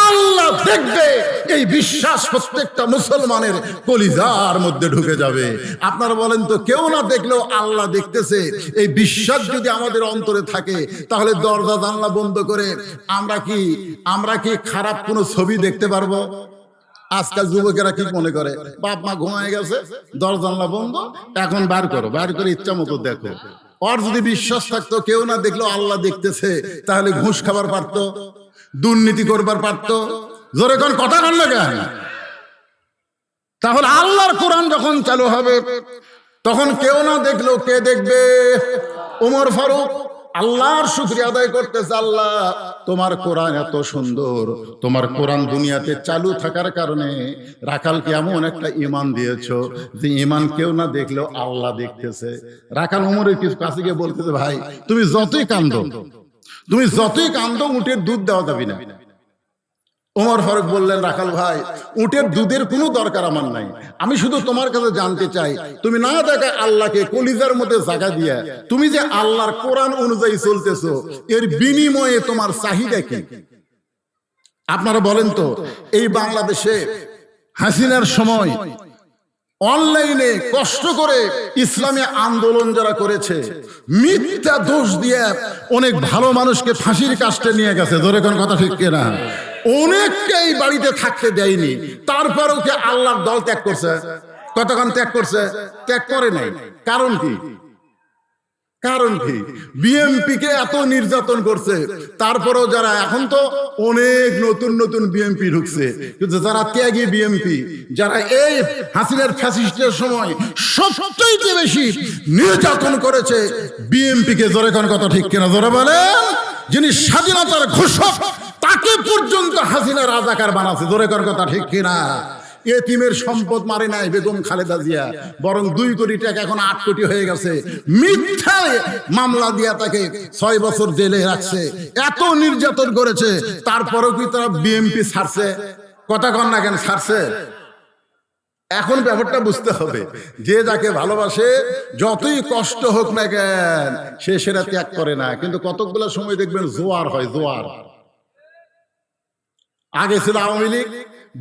আল্লাহ দেখবে, এই বিশ্বাস প্রত্যেকটা মুসলমানের কলিজার মধ্যে ঢুকে যাবে। আপনারা বলেন তো, কেউ না দেখলেও আল্লাহ দেখতেছে, এই বিশ্বাস যদি আমাদের অন্তরে থাকে তাহলে দরজা জানলা বন্ধ করে আমরা কি খারাপ কোনো ছবি দেখতে পারবো? আজকাল যুবকেরা কি মনে করে, বাপ মা ঘুমায় গেছে, দরজা জানলা বন্ধ, এখন বার করে ইচ্ছা মতো দেখো। ওর যদি বিশ্বাস থাকতো কেউ না দেখলেও আল্লাহ দেখতেছে, তাহলে ঘুষ খাবার পারতো, দুর্নীতি করবার পারতো। জোরে কোন কথা বললে কেন? তাহলে আল্লাহর কোরআন যখন চালু হবে তখন কেউ না দেখলেও কে দেখবে? ওমর ফারুক আল্লাহর শুকরিয়া আদায় করতেছে, আল্লাহ তোমার কোরআন এত সুন্দর, তোমার কোরআন দুনিয়াতে চালু থাকার কারণে রাখালকে এমন একটা ঈমান দিয়েছো যে ঈমান কেউ না দেখলেও আল্লাহ দেখতেছে। রাখাল ওমরের কিছু কাছে গিয়ে বলতেছে, ভাই তুমি যতই কান্দো উটের দুধ দেওয়া যাবে না। ওমর ফারুক বললেন, রাখাল ভাই উটের দুধের কোনো দরকার আমার নাই, আমি শুধু তোমার কাছে জানতে চাই, তুমি না দেখা আল্লাহকে কলিজার মধ্যে জায়গা দিয়া তুমি যে আল্লাহর কোরআন অনুযায়ী চলতেছো, এর বিনিময়ে তোমার চাহিদা কি? আপনারা বলেন তো, এই বাংলাদেশে হাসিনার সময় অনলাইনে কষ্ট করে ইসলামী আন্দোলন যারা করেছে, মিথ্যা দোষ দিয়ে অনেক ভালো মানুষকে ফাঁসির কাস্টে নিয়ে গেছে। ধরে কোন কথা ঠিক কিনা? অনেককেই বাড়িতে থাকতে দেয়নি, তারপরেও কি আল্লাহর দল ত্যাগ করছে? কতক্ষণ ত্যাগ করছে? ত্যাগ করে নাই। কারণ কি? বিএমপি কে এত নির্যাতন করছে, তারপরেও যারা, এখন তো অনেক নতুন বিএমপি ঢুকছে, কিন্তু যারা ত্যাগী বিএমপি, যারা এই হাসিনার ফ্যাসিস্টের সময় সবচেয়ে বেশি নির্যাতন করেছে বিএমপি কে। জোরে কোন কথা ঠিক কিনা? জোরে বলেন। যিনি স্বাধীনতার ঘোষক তাকে পর্যন্ত হাসিনা রাজাকার বানাচ্ছে। জোরে কোন কথা ঠিক কিনা? এতিমের সম্পদ মারে নাই বেগম খালেদা জিয়া, বরং 2 কোটি টাকা এখন 8 কোটি হয়ে গেছে। মিথ্যা মামলা দিয়া তাকে 6 বছর জেলে রাখছে। এত নির্যাতন করেছে, তারপরেও কি তারা বিএমপি ছাড়ছে? কথা কন না কেন ছাড়ছে? এখন ব্যাপারটা বুঝতে হবে, যে যাকে ভালোবাসে যতই কষ্ট হোক না কেন সে সেটা ত্যাগ করে না। কিন্তু কতগুলো সময় দেখবেন জোয়ার হয়, জোয়ার। আগে ছিল আওয়ামী লীগ,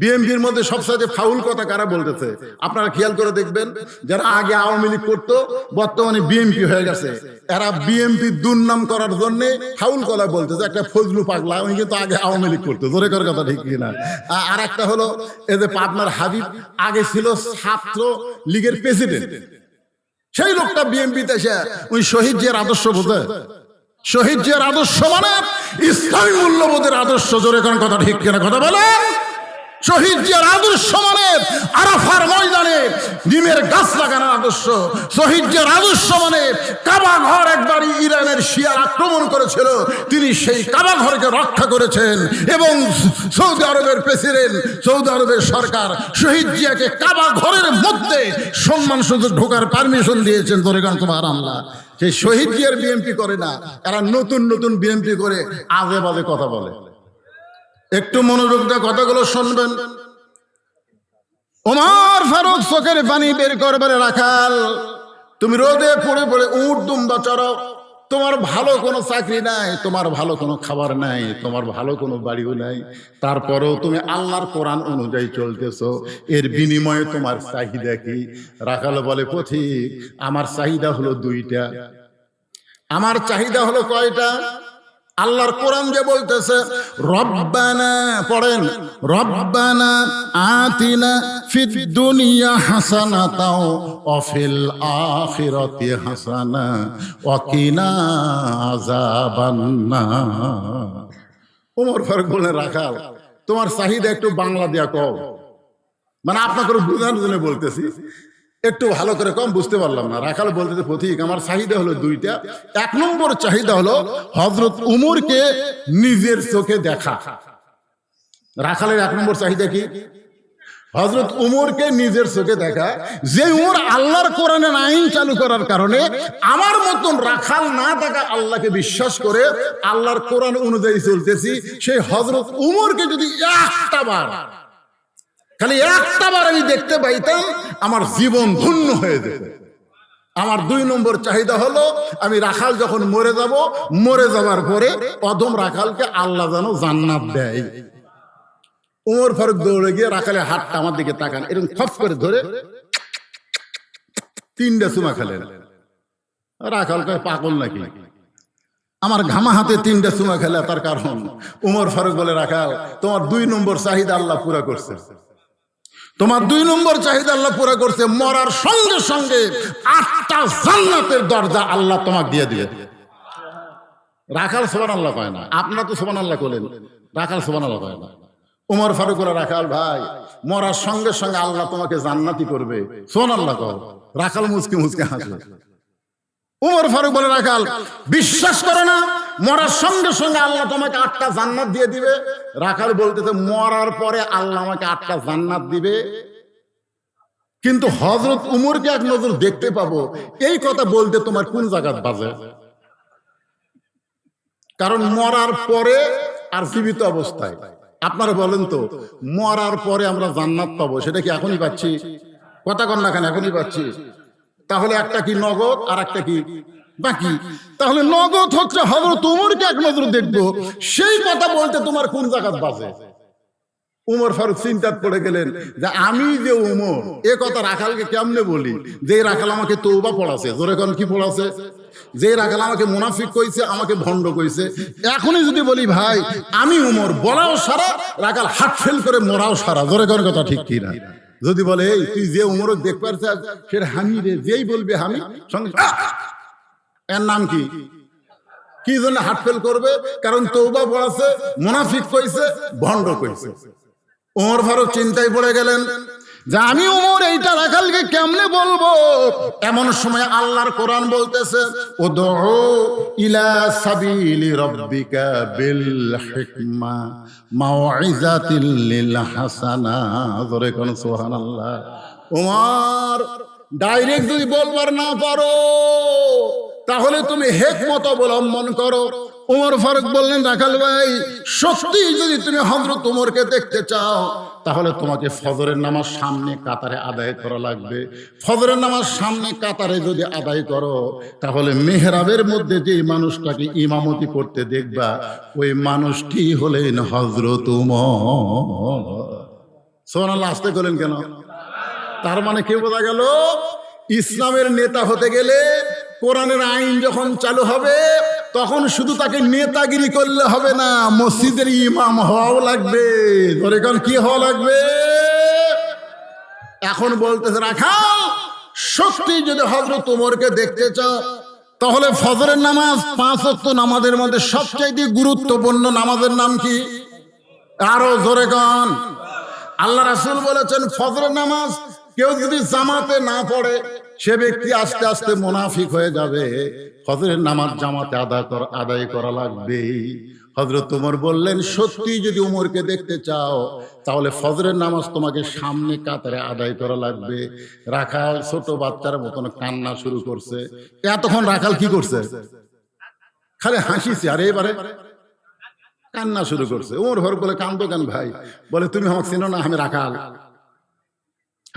বিএনপির মধ্যে সবচেয়ে ফাউল কথা কারা বলতেছে আপনারা খেয়াল করে দেখবেন। যারা আগে আওয়ামী লীগ করতো বর্তমানে বিএনপি হয়ে গেছে, এরা বিএনপি দুর্নাম করার জন্য ফাউল কথা বলতেছে। একটা ফজলু পাগলা, উনি কিন্তু আগে আওয়ামী লীগ করতো। জোরে করার কথা ঠিক কিনা? আর একটা হলো এই যে পাবনার হাবিব, আগে ছিল ছাত্র লীগের প্রেসিডেন্ট, সেই লোকটা বিএনপিতে এসে উনি শহীদ জিয়ার আদর্শ বোঝে। শহীদ জিয়ার আদর্শ মানে ইসলামী মূল্যবোধের আদর্শ। জোরে কোন কথা ঠিক কিনা? কথা বলেন। শহীদ জিয়ার আদর্শ মানে আরাফার ময়দানে নিমের গাছ লাগানোর আদর্শ। শহীদ জিয়ার আদর্শ মানে কাবা ঘর একবার ইরানের শিয়ার আক্রমণ করেছিল, তিনি সেই কাবা ঘরকে রক্ষা করেছেন, এবং সৌদি আরবের প্রেসিডেন্ট, সৌদি আরবের সরকার শহীদ জিয়াকে কাবা ঘরের মধ্যে সম্মান সূচক ঢোকার পারমিশন দিয়েছেন। ধরে গান তোমার আল্লাহ। সেই শহীদ জিয়ার বিএনপি করে না, এরা নতুন বিএনপি করে আজে বাজে কথা বলে। একটু মনোযোগ দিয়ে কথাগুলো শুনবেন। ওমর ফারুক চোখের পানি বের করবে, রাখাল তুমি রোদে পড়ে উট দুম্বা চড়াও, তোমার ভালো কোনো চাকরি নাই, তোমার ভালো কোনো খাবার নাই, তোমার ভালো কোনো বাড়িও নাই, তারপরেও তুমি আল্লাহর কোরআন অনুযায়ী চলতেছো। এর বিনিময়ে তোমার চাহিদা কি? রাখাল বলে, পথিক, আমার চাহিদা হলো দুইটা। আমার চাহিদা হলো কয়টা? আল্লাহর কোরআন যে বলতেছে, রব্বানা, পড়েন, রব্বানা আতিনা ফিদ দুনিয়া হাসানাতাও ওয়া ফিল আখিরাতি হাসানা ওয়া কিনা আযাবান্নার। ওমর ফারুক বলেন, রাখাল, তোমার চাহিদা একটু বাংলা দিয়া কও, মানে আপনাকে বোঝানোর জন্য বলতেছি, একটু ভালো করে কম, বুঝতে পারলাম না। রাখাল বলতেছে, পথিক, আমার চাহিদা হলো দুইটা। এক নম্বর চাহিদা হলো হযরত উমরকে নিজের চোখে দেখা। রাখালের এক নম্বর চাহিদা কি? হযরত উমরকে নিজের চোখে দেখা। যে উমর আল্লাহর কোরআনের আইন চালু করার কারণে আমার মতন রাখাল না থাকা আল্লাহকে বিশ্বাস করে আল্লাহর কোরআন অনুযায়ী চলতেছি, সেই হযরত উমরকে যদি একটা বার, খালি একটা বার আমি দেখতে পাইতাম, আমার জীবন ধন্য হয়ে যেত। আমার দুই নম্বর চাহিদা হলো, আমি রাখাল যখন মরে যাব, মরে যাবার পরে অদম রাখালকে আল্লাহ যেন জান্নাত দেয়। উমর ফারুক দৌড়ে গিয়ে রাখালের হাতটা আমার দিকে তাকান, এরকম খপ করে ধরে 3টা চুমা খেলেন। রাখাল কয়, পাগল নাকি? আমার ঘামা হাতে 3টা চুমা খেলে, তার কারণ উমর ফারুক বলে, রাখাল, তোমার 2 নম্বর চাহিদা আল্লাহ পুরা করছে। তোমার 2 নম্বর চাহিদা আল্লাহ পুরা করছে। মরার সঙ্গে সঙ্গে 8টা জান্নাতের দরজা আল্লাহ তোমাকে দিয়ে দিবে। রাখাল সুবহানাল্লাহ কয় না, আপনারা তো সুবহানাল্লাহ বলেন, রাখাল সুবহানাল্লাহ কয় না। উমর ফারুক বলে, রাখাল ভাই, মরার সঙ্গে সঙ্গে আল্লাহ তোমাকে জান্নাতি করবে, সুবহানাল্লাহ কও। রাখাল মুচকি মুচকি হাসে। উমর ফারুক বলে, রাখাল, বিশ্বাস করে না মরার সঙ্গে সঙ্গে আল্লাহ তোমাকে 8টা জান্নাত দিয়ে দিবে? রাখাল বলতেছে, মরার পরে আল্লাহ আমাকে 8টা জান্নাত দিবে, কিন্তু হযরত উমরকে এক নজর দেখতে পাবো, এই কথা বলতে তোমার কোন জায়গায় বাজে? কারণ মরার পরে আর জীবিত অবস্থায়, আপনারা বলেন তো, মরার পরে আমরা জান্নাত পাবো, সেটা কি এখনই পাচ্ছি? কথা কন না কেন, এখনই পাচ্ছি? তাহলে একটা কি নগদ আর একটা কি বাকি? তাহলে নগদ হচ্ছে হযরত উমরকে এক নজর দেখবো, সেই কথা বলতে তোমার কোন জায়গায় বাজে? উমর ফারুক চিন্তায় পড়ে গেলেন যে আমি যে উমর, এ কথা রাখালকে কেমনে বলি? যে রাখাল আমাকে তওবা পড়াছে, জোরে কোন কি পড়াছে? যে রাখাল আমাকে মুনাফিক কইছে, আমাকে ভণ্ড কইছে, এখনই যদি বলি ভাই আমি উমর, বলাও সারা, রাখাল হাত ফেল করে মরাও সারা, জোরে কোন কথা ঠিক কি না? যদি বলে, এই তুই যে উমর দেখ পারছিস, সেটা হামি রে, যেই বলবে হামি, সঙ্গে এর নাম কি? কি জন্য হাত ফেল করবে? কারণ তওবা পড়াছে, মুনাফিক কইছে, ভণ্ড কইছে। উমর ফারুক চিন্তায় পড়ে গেলেন যে আমি উমর এইটা রাখালকে কেমনে বলবো? এমন সময় আল্লাহর কোরআন বলতেছে, উদউ ইলা সাবিলি রাব্বিকা বিল হিকমা মাউইজাতিল লিল হাসানা, জোরে কোন সুবহানাল্লাহ। উমর, ডাইরেক্ট যদি বলবার না পারো, তাহলে তুমি হিকমত অবলম্বন করো। উমর ফারুক বললেন, রাখাল ভাই, সত্যি যদি তুমি হযরত উমরকে দেখতে চাও, তাহলে তোমাকে ফজরের নামাজ সামনে কাতারে আদায় করা লাগবে। ফজরের নামাজ সামনে কাতারে যদি আদায় করো, তাহলে মেহরাবের মধ্যে যে মানুষটাকে ইমামতি করতে দেখবা, ওই মানুষটি হলেন হযরত উমর। সুবহানাল্লাহ, আসতে করেন কেন? তার মানে কি বোঝা গেল? ইসলামের নেতা হতে গেলে, কোরআনের আইন যখন চালু হবে, তখন শুধু তাকে নেতাগিরি করলে হবে না, মসজিদের ইমাম হওয়াও লাগবে। ধরে কোন কি হওয়া লাগবে? এখন বলতেছে, রাখাল, সত্যি যদি হযরত উমরকে দেখতে চাও, তাহলে ফজরের নামাজ 5 ওয়াক্ত নামাজের মধ্যে সবচেয়ে গুরুত্বপূর্ণ নামাজের নাম কি? আরো জোরে গান। আল্লাহ রাসূল বলেছেন, ফজরের নামাজ কেউ যদি জামাতে না পড়ে, সে ব্যক্তি আস্তে আস্তে মুনাফিক হয়ে যাবে। ফজরের নামাজ জামাতে আদায় করা লাগবে। হযরত উমর বললেন, সত্যি যদি উমরকে দেখতে চাও, তাহলে ফজরের নামাজ তোমাকে সামনে কাতারে আদায় করা লাগবে। রাখাল ছোট বাচ্চার মতন কান্না শুরু করছে। এতক্ষণ রাখাল কি করছে? খালি হাসিছে, আর এবারে কান্না শুরু করছে। উমর ফারুক বলে, কান্দো কেন ভাই? বলে, তুমি আমাকে চেনো না, আমি রাখাল,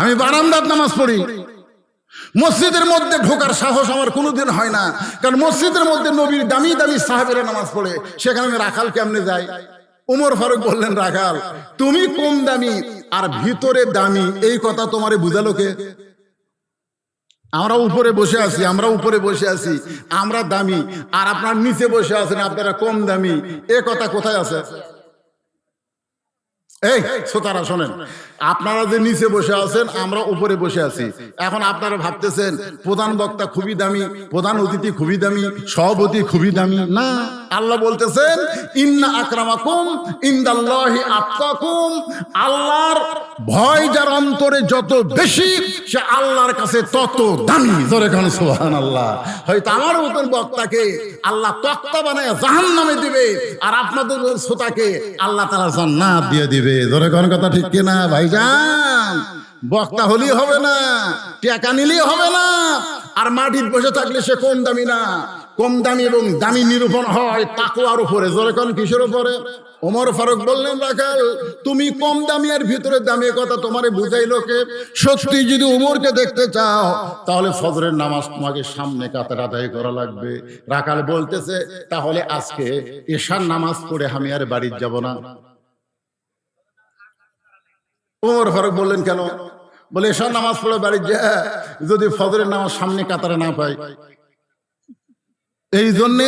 আমি বারান্দার নামাজ পড়ি, মসজিদের মধ্যে ঢোকার সাহস আমার কোনোদিন হয় না, কারণ মসজিদের মধ্যে নবীর দামি দামি সাহাবেরা নামাজ পড়ে, সেখানে আমি রাখাল কেমনে যাই? ওমর ফারুক বললেন, রাখাল তুমি কম দামি আর ভিতরে দামি, এই কথা তোমারে বুঝালো কে? আমরা উপরে বসে আছি, আমরা দামি, আর আপনার নিচে বসে আছেন, আপনারা কম দামি, এ কথা কোথায় আছে? এই শ্রোতারা শোনেন, আপনারা যে নিচে বসে আছেন, আমরা উপরে বসে আছি। এখন আপনারা ভাবতেছেন প্রধান বক্তা খুবই দামি, প্রধান অতিথি খুবই দামি, সভাপতি খুবই দামি। না, আল্লাহ বলতেছেন ইন্না আকরামাকুম ইনদাল্লাহি আতকাকুম, আল্লাহর ভয় যার অন্তরে যত বেশি, সে আল্লাহর কাছে তত দামি। জোরে কোন সুবহানাল্লাহ। হয়তো আমার মতন বক্তাকে আল্লাহ তক্তা বানায় জাহান্নামে দিবে, আর আপনাদের শ্রোতাকে আল্লাহ তাআলা জান্নাত দিয়ে দিবে। জোরে কোন কথা ঠিক কিনা ভাইজান? বক্তা হলেই হবে না, টাকা নিলেই হবে না, আর মাটির বসে থাকলে সে কম দামি না। কম দামি এবং দামি নিরূপণ হয় তাকওয়ার উপরে। জোরে কোন কিসের উপরে? ওমর ফারুক বললেন, রাখাল তুমি কম দামি আর ভিতরে দামি, কথা তোমারে বুঝাইলো কে? সত্যি যদি ওমরকে দেখতে চাও, তাহলে ফজরের নামাজ তোমাকে সামনে কাতার আদায় করা লাগবে। রাখাল বলতেছে, তাহলে আজকে এশার নামাজ পড়ে আমি আর বাড়ি যাব না। ওমর ফারুক বললেন, কেন? বলে এশার নামাজ পড়ে বাড়ি যা, যদি ফজরের নামাজ সামনে কাতারে না পাই, এই জন্য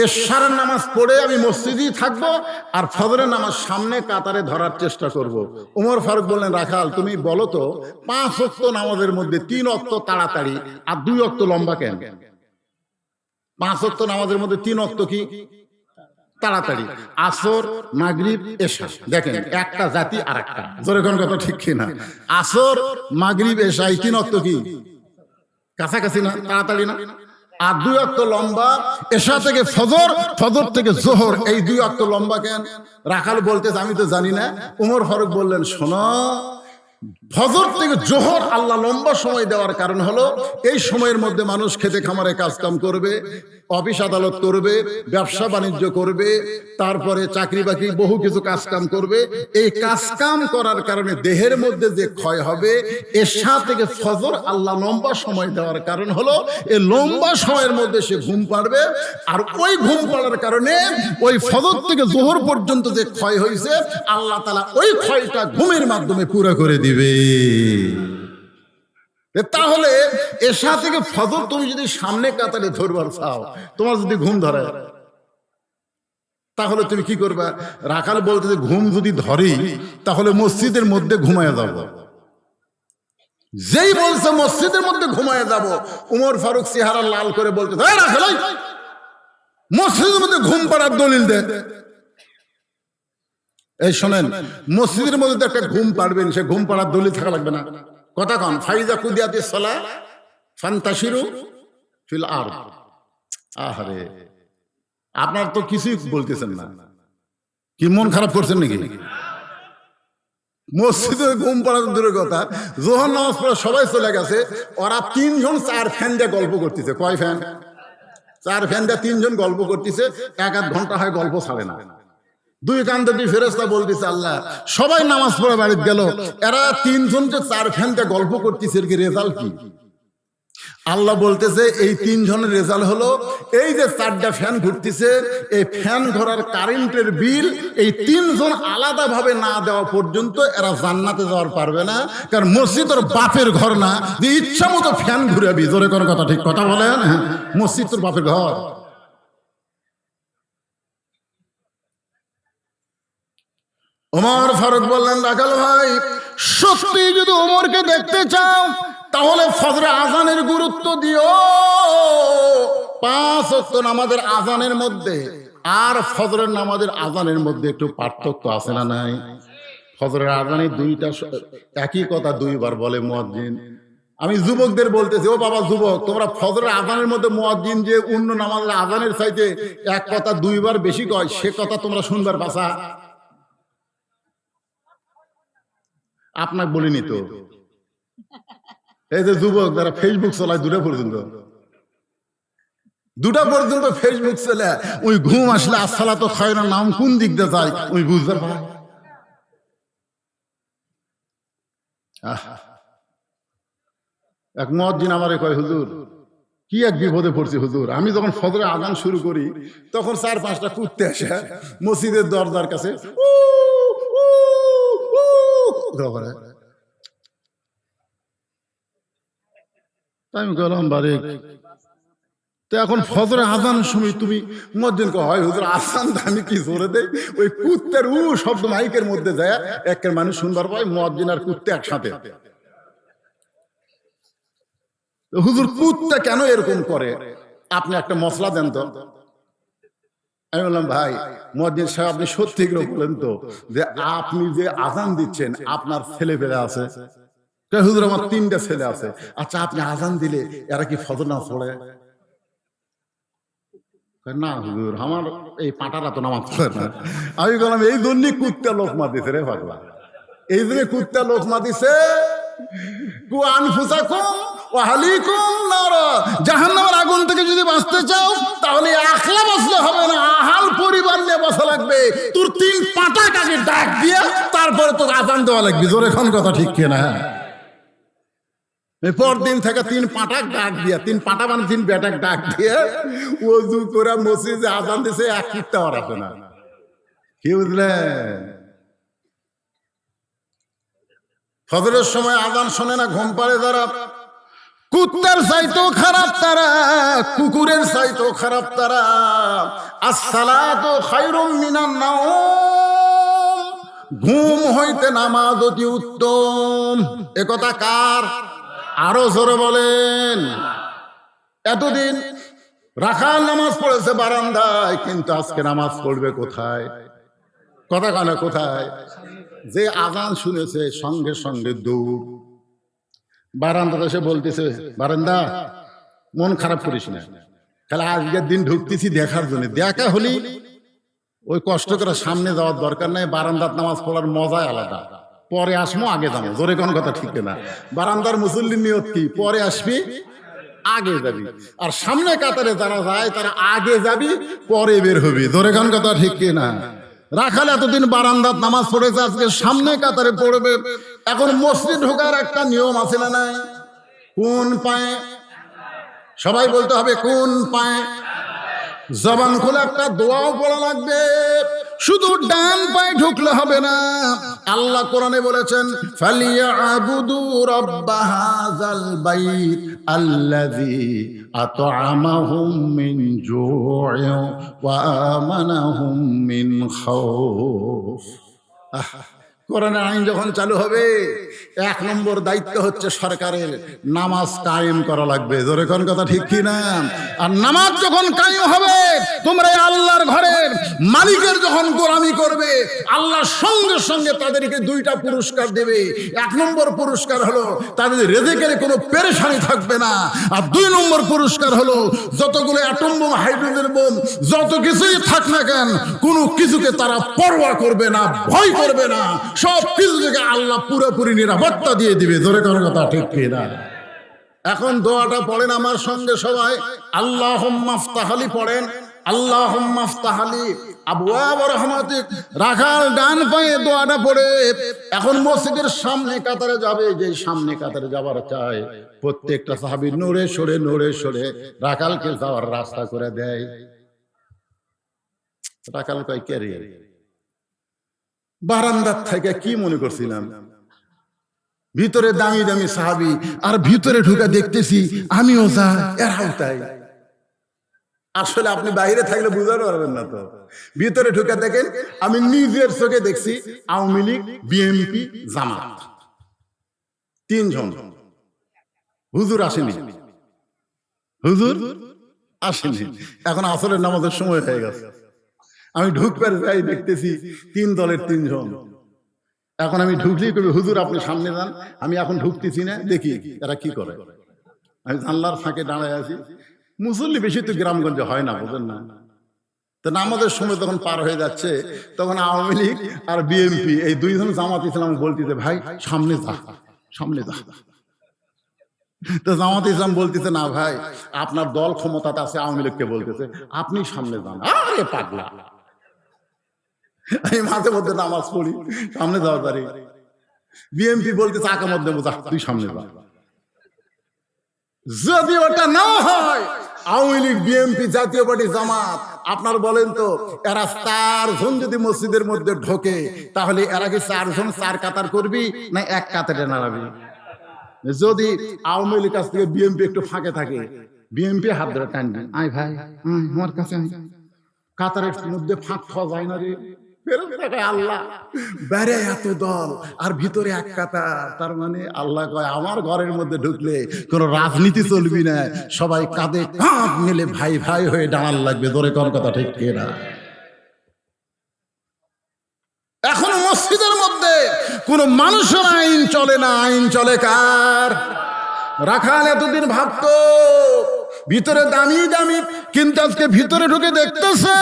এশার নামাজ পড়ে আমি মসজিদেই থাকবো, আর ফজরের নামাজ সামনে কাতারে ধরার চেষ্টা করব। ওমর ফারুক বললেন, রাখাল তুমি বলো তো, 5 ওয়াক্ত নামাজের মধ্যে 3 ওয়াক্ত তাড়াতাড়ি আর 2 ওয়াক্ত লম্বা কেন? 5 ওয়াক্ত নামাজের মধ্যে 3 ওয়াক্ত কি তাড়াতাড়ি? আসর, মাগরিব, এশা। দেখেন একটা জাতি আর একটা। জোরে কোন কথা ঠিক কিনা? আসর, মাগরিব, এশা, এই 3 ওয়াক্ত কি কাছাকাছি না? তাড়াতাড়ি না? আর 2 ওয়াক্ত লম্বা, এশা থেকে ফজর, ফজর থেকে জোহর, এই 2 ওয়াক্ত লম্বা কেন? রাখাল বলতেছে, আমি তো জানি না। ওমর ফারুক বললেন, শোনো, ফজর থেকে জোহর আল্লাহ লম্বা সময় দেওয়ার কারণ হলো, এই সময়ের মধ্যে মানুষ খেতে খামারে কাজ কাম করবে, অফিস আদালত করবে, ব্যবসা বাণিজ্য করবে, তারপরে চাকরি বাকরি বহু কিছু কাজ কাম করবে। এই কাজ কাম করার কারণে দেহের মধ্যে যে ক্ষয় হবে, এশা থেকে ফজর আল্লাহ লম্বা সময় দেওয়ার কারণ হলো, এই লম্বা সময়ের মধ্যে সে ঘুম পাড়বে, আর ওই ঘুম পাড়ার কারণে ওই ফজর থেকে জোহর পর্যন্ত যে ক্ষয় হয়েছে, আল্লাহ তাআলা ওই ক্ষয়টা ঘুমের মাধ্যমে পুরো করে দিবে। তাহলে এশা থেকে ফজর তুমি যদি সামনে কাতারে ধরবার চাও, তোমার যদি ঘুম ধরে, তাহলে তুমি কি করবা? রাখাল বলতে, ঘুম যদি ধরি তাহলে মসজিদের মধ্যে ঘুমায় যাব। যেই বলছে মসজিদের মধ্যে ঘুমায় যাব, উমর ফারুক চেহারা লাল করে বলতে, রাখাল মসজিদের মধ্যে ঘুম পাড়ার দলিল দে। এই শোনেন, মসজিদের মধ্যে একটা ঘুম পাড়বেন, সে ঘুম পাড়ার দলিল থাকা লাগবে না। কথা কন, ফাইজা কুদিয়াতিস সালাহ ফান্তাশিরু ফিল আরদ। আহারে, আপনার তো কিছুই বলতেছেন না, কি মন খারাপ করছেন নাকি? মসজিদে ঘুম পাড়ার দূরের কথা, জোহর নামাজ পড়ে সবাই চলে গেছে, ওরা 3 জন 4 ফ্যান দিয়ে গল্প করতেছে। কয় ফ্যান? 4 ফ্যান দিয়ে 3 জন গল্প করতেছে, 1-1 ঘন্টা হয় গল্প ছাড়ে না। 2 কান্দে 2 ফেরেশতা বলতেছে, আল্লাহ সবাই নামাজ পড়ে বাড়িতে গেল, এরা 3 জন যে 4 ফ্যান দিয়ে গল্প করতেছে, এর কি রেজাল্ট কি? আল্লাহ বলতেছে, এই 3 জনের রেজাল্ট হলো, এই যে 4টা ফ্যান ঘুরতেছে, এই ফ্যান ঘোরার কারেন্টের বিল এই 3 জন আলাদা ভাবে না দেওয়া পর্যন্ত এরা জান্নাতে যাওয়ার পারবে না। কারণ মসজিদ তোর বাপের ঘর না যে ইচ্ছা মতো ফ্যান ঘুরাবি। জোরে কোন কথা ঠিক কথা বলেন? হ্যাঁ, মসজিদ তোর বাপের ঘর। ওমর ফারুক বললেন, রাখাল ভাই, সত্যি যদি ওমরকে দেখতে চাও, তাহলে ফজরে আজানের গুরুত্ব দিও। 5 ওয়াক্ত নামাজের আজানের মধ্যে আর ফজরের নামাজের আজানের মধ্যে একটু পার্থক্য আছে না নাই? ফজরের আজানে 2টা একই কথা 2 বার বলে মুয়াজ্জিন। আমি যুবকদের বলতেছি, ও বাবা যুবক, তোমরা ফজরের আজানের মধ্যে মুয়াজ্জিন যে অন্য নামাজের আজানের চাইতে এক কথা 2 বার বেশি কয়, সে কথা তোমরা শুনবার ভাষা আপনাকে বলিনি তো। এই যে যুবক যারা ফেসবুক চালায় 2টা পর্যন্ত ফেসবুক চলে, ওই ঘুম আসলে আসসালাতু খায়রুন নাম কোন দিক দিয়ে যায় ওই বুঝতে পারে। এক মুয়াজ্জিন আমারে কয়, হুজুর কি এক বিপদে পড়ছি হুজুর, আমি যখন ফজরে আজান শুরু করি তখন 4-5টা কুত্তে আসে মসজিদের দরজার কাছে উ উ উ করে। আমি বললাম বারেক, তো এখন ফজরে আজানের সময় তুমি মুয়াজ্জিন কয়, হয় হুজুর আজান আমি কি জোরে দেই, ওই কুত্তের শব্দ মাইকের মধ্যে যায় একের মানুষ শুনবার পায়, মুয়াজ্জিন আর কুত্তে একসাথে। হুজুর কুত্তা কেন এরকম করে, আপনি একটা মশলা দেন তো। আমি বললাম ভাই মুয়াজ্জিন সাহেব, আপনি সত্যি করে বলেন তো যে আপনি যে আজান দিচ্ছেন আপনার ছেলে পেলে আছে? হুজুর আমার 3টা ছেলে আছে। আচ্ছা আপনি আজান দিলে এরা কি ফজর নামাজ পড়ে? না হুজুর আমার এই পাটারা তো নামাজ পড়ে না। আমি বললাম এই জন্যই কুত্তা লোকমা দিছে রে পাগলা, এই জন্য কুত্তা লোকমা দিছে। জাহান্নামের আগুন থেকে যদি বাঁচতে চাও তাহলে একলা বাঁচলে হবে না, আহাল পরিবার নিয়ে বাঁচা লাগবে। তোর 3 পাটা কাকে ডাক দিয়ে তারপরে তোর আজান দেওয়া লাগবে। জোরে এখন কথা ঠিক কিনা? পরদিন থেকে 3 পাটাক ডাক দিয়া, 3 পাটা মানে 3 বেটাক ডাক দিয়ে ওযু করে মসজিদে আজান দিছে, এক কিটটা আর আসে না। কি বুঝলেন? ফজরের সময় আজান শোনে না, ঘুম পাড়ে যারা, কুত্তার চাইতেও খারাপ তারা, কুকুরের চাইতেও খারাপ তারা। আসসালাতু খায়রুম মিনান নাওম, ঘুম হইতে নামাজ অতি উত্তম। একথা কার? আরো জোরে বলেন। এতদিন রাখাল নামাজ পড়েছে বারান্দায়, কিন্তু আজকে নামাজ পড়বে কোথায়? কথা কানা কোথায়? যে আজান শুনেছে সঙ্গে সঙ্গে দৌড় বারান্দাতে এসে বলতেছে, বারান্দা মন খারাপ করিস না, তাহলে আজকের দিন ঢুকতেছি দেখার জন্য, দেখা হলি ওই কষ্ট করে সামনে যাওয়ার দরকার নাই, বারান্দার নামাজ পড়ার মজাই আলাদা। পরে আসবো আগে যাবো, জোরে কোন কথা ঠিক না? বারান্দার মুসল্লির নিয়ত কি? পরে আসবি আগে যাবি। আর সামনে কাতারে যারা যায় তারা আগে যাবি পরে বের হবি, জোরে কোন কথা ঠিক না? রাখাল এতদিন বারান্দার নামাজ পড়েছে, আজকে সামনে কাতারে পড়বে। এখন মসজিদ ঢোকার একটা নিয়ম আছে না নাই? কোন পায়ে? সবাই বলতে হবে কোন পায়ে। জবান খোলা একটা দোয়াও পড়া লাগবে। শুধু ডান পায়ে ঢুকলে হবে না। আল্লাহ কোরআনে বলেছেন, ফালিয়াবুদু রাব্ব হাযাল বাইত আল্লাযী আত'আমাহুম মিন জু'ইন ওয়া আমানাহুম মিন খাউফ। কোরআনের আইন যখন চালু হবে, 1 নম্বর দায়িত্ব হচ্ছে সরকারের, নামাজ কায়েম করা লাগবে। জোরে কোন কথা ঠিক কি না? আর নামাজ যখন কায়েম হবে, তোমরা আল্লাহর ঘরের মালিকের যখন গোলামি করবে, আল্লাহ সঙ্গে সঙ্গে তাদেরকে 2টা পুরস্কার দেবে। 1 নম্বর পুরস্কার হলো তাদের রিজিকের কোনো পেরেশানি থাকবে না। আর 2 নম্বর পুরস্কার হলো যতগুলো অ্যাটম বোম, হাইড্রোজেন বোম, যত কিছুই থাক না কেন, কোনো কিছুকে তারা পরোয়া করবে না, ভয় করবে না। সব কিছু থেকে আল্লাহ পুরোপুরি নিরাপত্তা দিয়ে দিবে। জোরে কোন কথা ঠিক কি না? এখন দোয়াটা পড়েন আমার সঙ্গে সবাই, আল্লাহুম্মা ইফতাহলি পড়েন, আল্লাহুম্মা ইফতাহলি আবওয়াব রাহমাতিক। রাখাল ডান পায়ে দোয়াটা পড়ে এখন মসজিদের সামনে কাতারে যাবে। যে সামনে কাতারে যাবার চায়, প্রত্যেকটা সাহাবী নড়ে সরে রাখালকে যাওয়ার রাস্তা করে দেয়। রাখাল কয়, কে রে? বারান্দার থেকে কি মনে করছিলাম ভিতরে দামি দামি সাহাবী, আর ভিতরে ঢুকে দেখতেছি আমিও যা এরাও তাই। আসলে আপনি বাইরে থাকলে বুঝতে পারবেন না। তো ভিতরে ঢুকে দেখেন, আমি নিজের চোখে দেখছি আওয়ামী লীগ, বিএনপি, জামাত 3 জন। হুজুর আসেনি, হুজুর আসেনি। এখন আসরের নামাজের সময় হয়ে গেছে, আমি ঢুকবার যাই দেখতেছি 3 দলের 3 জন। এখন আমি ঢুকলেই কবি, হুজুর আপনি সামনে যান, আমি এখন ঢুকতেছি না, দেখি এরা কি করে। আমি জানলার ফাঁকে দাঁড়ায় আছি। মুসল্লি বেশি তো গ্রামগঞ্জে হয় না, বুঝেন না? তো নামাজের সময় তখন পার হয়ে যাচ্ছে, তখন আওয়ামী লীগ আর বিএনপি এই 2 জন জামাত ইসলাম বলতেছে, ভাই সামনে যা, সামনে যা। তো জামাত ইসলাম বলতেছে, না ভাই আপনার দল ক্ষমতাতে আছে, আওয়ামী লীগকে বলতেছে আপনি সামনে যান। আরে পাগলা, আমি মাঝে মধ্যে নামাজ পড়ি, সামনে যাওয়া পারি। বিএনপি বলতেছে আকামত দেবো, যা তুই সামনে যা। যদি ওটা না হয়, আওয়ামী লীগ, বিএনপি, জাতীয় পার্টি, জামাত, আপনার বলেন তো এরা 4 জন যদি মসজিদের মধ্যে ঢোকে, তাহলে এরা কি 4 জন 4 কাতার করবি না এক কাতারে দাঁড়াবি? যদি আওয়ামী লীগ কাছ থেকে বিএনপি একটু ফাঁকে থাকে, বিএনপি হাত ধরে টানবে, আয় ভাই আমার কাছে, কাতারের মধ্যে ফাঁক খাওয়া যায় না রে। আল্লাহ বেড়ে এত দল আর ভিতরে এক কাতার, তার মানে আল্লাহ কয় আমার ঘরের মধ্যে ঢুকলে কোন রাজনীতি চলবি না, সবাই কাঁধে কাঁধ মিলে ভাই ভাই হয়ে দাঁড়ান লাগবে। ধরে কোন কথা ঠিক কিনা? এখন মসজিদের মধ্যে কোন মানুষের আইন চলে না, আইন চলে কার? রাখাল এতদিন ভাবতো ভিতরে দামি দামি, কিন্তু আজকে ভিতরে ঢুকে দেখতেছে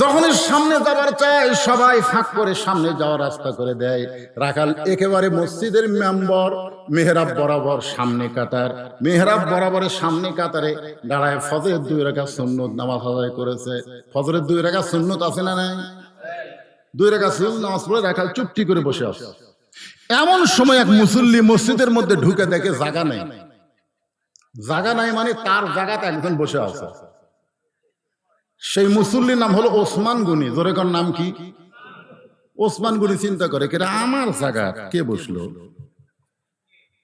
যখনই সামনে যাবার চায় সবাই ফাঁক করে সামনে যাওয়ার রাস্তা করে দেয়। রাখাল একেবারে মসজিদের মেম্বার, মেহরাব বরাবর সামনে কাতার, মেহরাব বরাবরের সামনে কাতারে দাঁড়ায় ফজরের 2 রাকাত সুন্নত নামাজ আদায় করেছে। ফজরের 2 রাকাত সুন্নত আছে না নাই? 2 রাকাত সুন্নত নামাজ পড়ে রাখাল চুপটি করে বসে আছে। এমন সময় এক মুসল্লি মসজিদের মধ্যে ঢুকে দেখে জায়গা নেই। জায়গা নাই মানে তার জায়গাতে একজন বসে আছে। সেই মুসল্লির নাম হলো ওসমান গনি। জোরে কোন নাম কি? ওসমান গনি চিন্তা করে কেরা আমার জায়গা কে বসলো।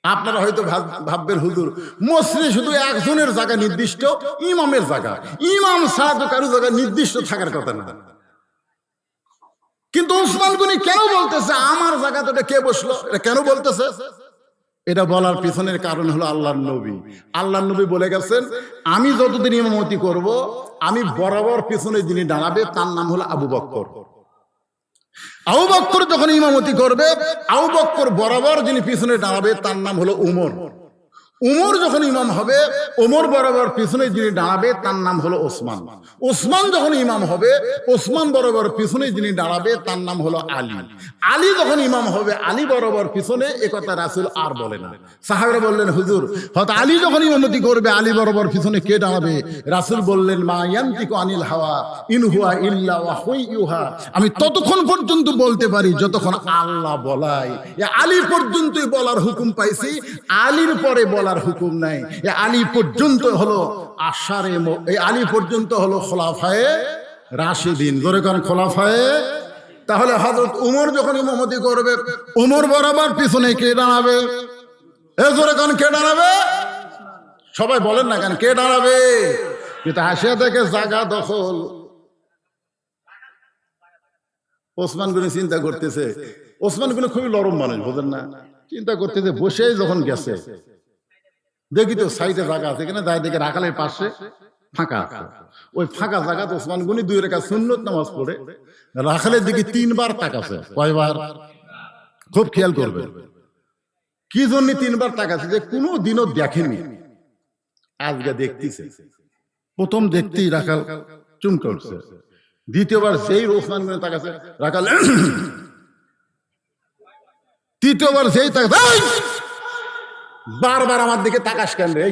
আপনারা হয়তো ভাববেন হুজুর মসজিদে শুধু একজনের জায়গা নির্দিষ্ট, ইমামের জায়গা, ইমাম ছাড়া তো কারো জায়গা নির্দিষ্ট থাকার কথা না। কিন্তু ওসমান গনি কেন বলতেছে আমার জায়গাতে কে বসলো? এটা কেন বলতেছে? এটা বলার পিছনের কারণ হলো আল্লাহর নবী। আল্লাহর নবী বলে গেছেন, আমি যতদিন ইমামতি করব, আমি বরাবর পিছনে যিনি দাঁড়াবে তার নাম হলো আবু বকর। আবু বকর যখন ইমামতি করবে, আবু বকর বরাবর যিনি পিছনে দাঁড়াবে তার নাম হলো উমর। উমর যখন ইমাম হবে, ওমর বরাবর পিছনে যিনি দাঁড়াবে তার নাম হলো ওসমান। ওসমান যখন ইমাম হবে, ওসমান বরাবর পিছনে যিনি দাঁড়াবে তার নাম হলো আলী। আলী যখন ইমাম হবে, আলী বরাবর পিছনে, একথা রাসূল আর বলে না। সাহাবারা বললেন হুজুর হয়তো আলী যখন ইমামতি করবে, আলী বরাবর পিছনে কে দাঁড়াবে? রাসূল বললেন মা ইয়ানতিকু আনিল হাওয়া ইন হুয়া ইল্লা ওয়াহয়ুহা, আমি ততক্ষণ পর্যন্ত বলতে পারি যতক্ষণ আল্লাহ বলায়। আলী পর্যন্তই বলার হুকুম পাইছি, আলীর পরে বলার হুকুম নাই। আলী পর্যন্ত হলো আশারে, এই আলী পর্যন্ত হলো খোলাফায়ে রাশিদিন। ধরে কোন খোলাফায়ে? তাহলে হযরত উমর যখন ইমামতি করবে, উমর বরাবর পিছনে কে দাঁড়াবে? এ ধরে কোন কে দাঁড়াবে? সবাই বলেন না কেন কে দাঁড়াবে? কিন্তু আসিয়া থেকে জায়গা দখল। ওসমান গনি চিন্তা করতেছে, ওসমান গনি খুবই নরম মানুষ, বোঝেন না? চিন্তা করতেছে, বসে যখন গেছে দেখি তো সাইডে জায়গা আছে কিনা, যাই দেখে রাখালের পাশে ফাঁকা আছে। ওই ফাঁকা জায়গাতে ওসমান গনি 2 রাকাত সুন্নত নামাজ পড়ে রাখালের দিকে 3 বার তাকাছে। কয়বার? খুব খেয়াল করবে কি জন্য 3 বার তাকাছে, যে কোনো দিনও দেখেনি, আজকে দেখতেছে। প্রথম দেখতেই রাখাল চুমকে উঠছে। দ্বিতীয়বার সেই ওসমান গনি তাকাছে, রাখাল তৃতীয়বার সেই তাকাছে, বারবার আমার দিকে তাকাস কেন রে?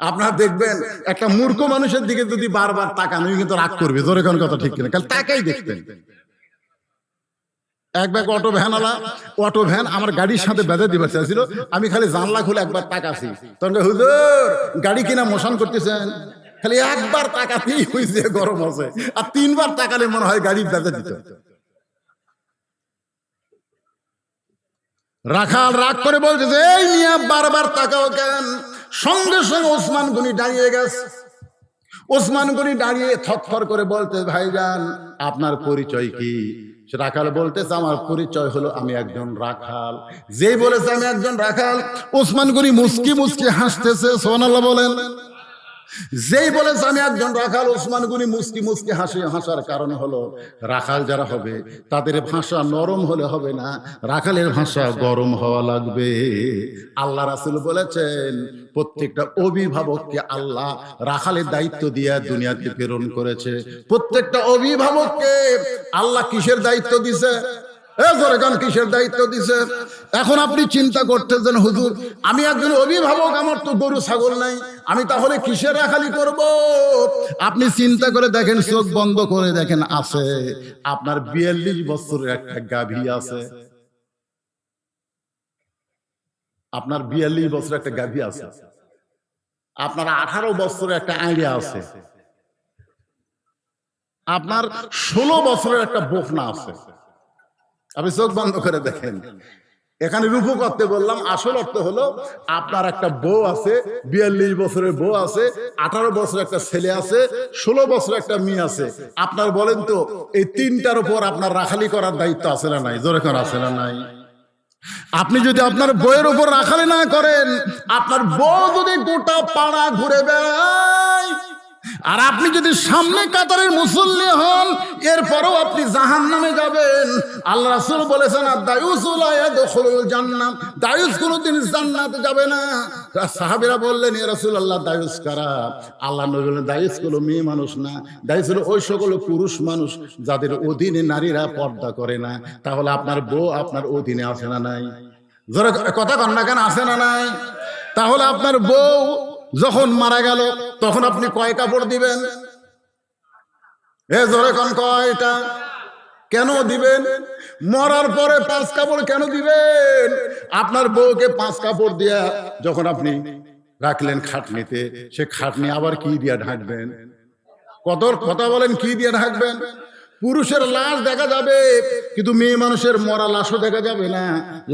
আপনারা দেখবেন একটা মূর্খ মানুষের দিকে যদি বারবার তাকান, ওই কিন্তু রাগ করবে। জোরে কোন কথা ঠিক কিনা? কাল তাকাই দেখতেন। এক ব্যাগ অটো ভ্যান আলা, অটো ভ্যান আমার গাড়ির সাথে বেঁধে দিবার চাইছিল, আমি খালি জানলা খুলে একবার তাকাছি, তখন হুজুর গাড়ি কিনা মোশন করতেছেন। খালি একবার তাকাতেই হয়েছে গরম আছে, আর 3 বার তাকালে মনে হয় গাড়ি বেঁধে দিত। রাখাল রাগ করে বলতেছে, এই মিয়া বারবার তাকাও কেন? সঙ্গে সঙ্গে ওসমান গনি দাঁড়িয়ে গেছে। ওসমান গনি দাঁড়িয়ে থরথর করে বলতে, ভাইজান আপনার পরিচয় কি? রাখাল বলতেছে, আমার পরিচয় হলো আমি একজন রাখাল। যেই বলেছে আমি একজন রাখাল, ওসমান গনি মুস্কি মুস্কি হাসতেছে। সুবহানাল্লাহ বলেন। যেই বলেছে আমি একজন রাখাল, ওসমান গনি মুস্কি মুস্কি হাসার কারণ হলো রাখাল যারা হবে তাদের ভাষা নরম হলে হবে না, রাখালের ভাষা গরম হওয়া লাগবে। আল্লাহ রাসূল বলেছেন প্রত্যেকটা অভিভাবককে আল্লাহ রাখালের দায়িত্ব দিয়ে দুনিয়াতে প্রেরণ করেছে। প্রত্যেকটা অভিভাবককে আল্লাহ কিসের দায়িত্ব দিছে? কিসের দায়িত্ব দিছে? এখন আপনি চিন্তা করতেছেন, হুজুর আমি একজন অভিভাবক, আমার তো গরু ছাগল নাই, আমি তাহলে কিসের রাখালি করব? আপনি চিন্তা করে দেখেন, চোখ বন্ধ করে দেখেন, আছে আপনার 42 বছরের একটা গাভী আছে। আপনার 42 বছরের একটা গাভী আছে। আপনার 18 বছরের একটা আইডিয়া আছে, আপনার 16 বছরের একটা বকনা আছে। আপনি চোখ বন্ধ করে দেখেন। এখানে রূপক করতে বললাম, আসল অর্থ হলো আপনার একটা বউ আছে, 42 বছরের বউ আছে, 18 বছরের একটা ছেলে আছে, 16 বছরের একটা মেয়ে আছে। আপনার বলেন তো এই তিনটার উপর আপনার রাখালি করার দায়িত্ব আছে না নাই? জোরে করে আছে না নাই? আপনি যদি আপনার বউয়ের উপর রাখালি না করেন, আপনার বউ যদি গোটা পাড়া ঘুরে বেড়ায়, আর আপনি যদি সামনে কাতারের মুসল্লি হন, এরপরেও আপনি জাহান্নামে যাবেন। আল্লাহ রাসূল বলেছেন, দায়ুস লা ইয়াদখুলুল জান্নাহ, দায়ুস কোনোদিন জান্নাতে যাবে না। সাহাবীরা বললেন, ইয়া রাসূলুল্লাহ, দায়ুস কারা? আল্লাহ নবী বললেন, দায়ুস হলো মেয়ে মানুষ না, দায়ুস হলো ওই সকল পুরুষ মানুষ যাদের অধীনে নারীরা পর্দা করে না। তাহলে আপনার বউ আপনার অধীনে আছে না নাই? জোরে কথা কন না কেন, আছে না নাই? তাহলে আপনার বউ যখন মারা গেল তখন আপনি কয় কাপড় দিবেন? জোরে কোন কয়টা? কেন দিবেন? মরার পরে 5 কাপড় কেন দিবেন? আপনার বউকে 5 কাপড় দিয়া যখন আপনি রাখলেন খাটনিতে, সে খাটনি আবার কি দিয়া ঢাকবেন? কথা বলেন, কি দিয়ে ঢাকবেন? পুরুষের লাশ দেখা যাবে, কিন্তু মেয়ে মানুষের মরা লাশও দেখা যাবে না।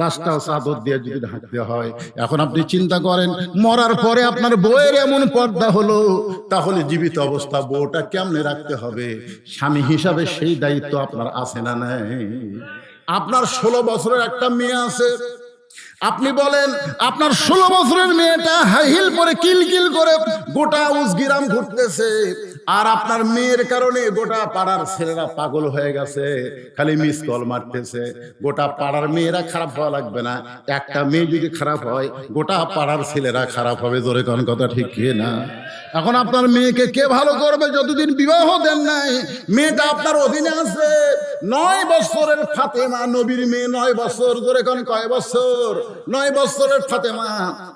লাশটাও চাদর দিয়ে যদি ঢাকতে হয়। এখন আপনি চিন্তা করেন, মরার পরে আপনার বউয়ের এমন পর্দা হলো, তাহলে জীবিত অবস্থা বউটা কেমনে রাখতে হবে? স্বামী হিসাবে সেই দায়িত্ব আপনার আছে না নাই? আপনার 16 বছরের একটা মেয়ে আছে, আপনি বলেন আপনার 16 বছরের মেয়েটা হাই হিল পরে কিলকিল করে গোটা উজগিরাম ঘুরতেছে, আর আপনার মেয়ের কারণে গোটা পাড়ার ছেলেরা পাগল হয়ে গেছে, খালি মিস কল মারতেছে। গোটা পাড়ার মেয়েরা খারাপ হওয়া লাগবে না, একটা মেয়ে যদি খারাপ হয় গোটা পাড়ার ছেলেরা খারাপ হবে। জোরে কোন কথা ঠিক কি না? এখন আপনার মেয়েকে কে ভালো করবে? যতদিন বিবাহ দেন নাই, মেয়েটা আপনার অধীনে আছে। 9 বছরের ফাতেমা, নবীর মেয়ে, 9 বছর। জোরে কোন কয় বছর? 9 বছরের ফাতেমা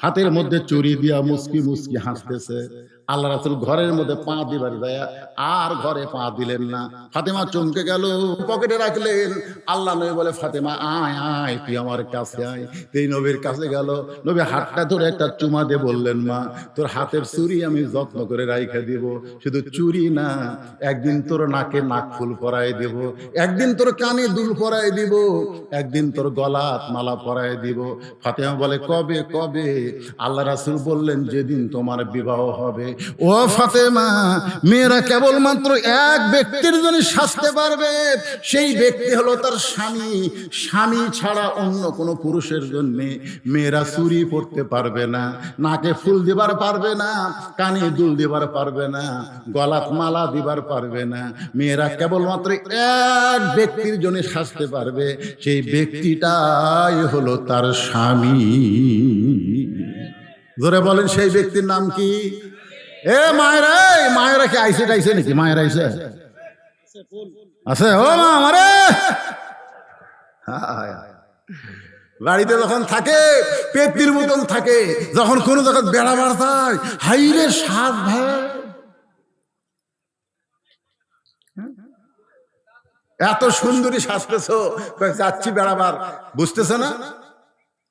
হাতের মধ্যে চুরি দিয়া মুস্কি মুস্কি হাসতেছে। আল্লাহ রাসূল ঘরের মধ্যে পা দিবার যায়, আর ঘরে পা দিলেন না। ফাতেমা চমকে গেল, পকেটে রাখলেন। আল্লাহ নবী বলে, ফাতেমা আয় আয়, তুই আমার কাছে আয়। এই নবীর কাছে গেল, নবী হাতটা ধরে একটা চুমা দিয়ে বললেন, মা তোর হাতের চুরি আমি যত্ন করে রাইখে দিব। শুধু চুরি না, একদিন তোর নাকে নাক ফুল পরাই দিব, একদিন তোর কানে দুল পরাই দিব, একদিন তোর গলাত মালা পরাই দিব। ফাতেমা বলে, কবে কবে? আল্লাহ রাসূল বললেন, যেদিন তোমার বিবাহ হবে। ও ফাতেমা, মেয়েরা কেবলমাত্র এক ব্যক্তির জন্য সাজতে পারবে, সেই ব্যক্তি হলো তার স্বামী। স্বামী ছাড়া অন্য কোনো পুরুষের জন্য মেয়েরা চুরি পরতে পারবে না, নাকে ফুল দিবার পারবে না, কানে দুল দিবার পারবে না, গলাত মালা দিবার পারবে না। মেয়েরা কেবলমাত্র এক ব্যক্তির জন্য সাজতে পারবে, সেই ব্যক্তিটাই হলো তার স্বামী। জোরে বলেন, সেই ব্যক্তির নাম কি? মায়েরা, মায়েরা কি আইসে টাইসে নাকি? মায়েরা আইসে আছে? ও মা আমারে বাড়িতে যখন থাকে পেটির মতন থাকে, যখন কোনো জায়গায় বেড়াবার যায়, হাইরে সাত ভাই, এত সুন্দরী সাজতেছো, যাচ্ছি বেড়াবার, বুঝতেছে না?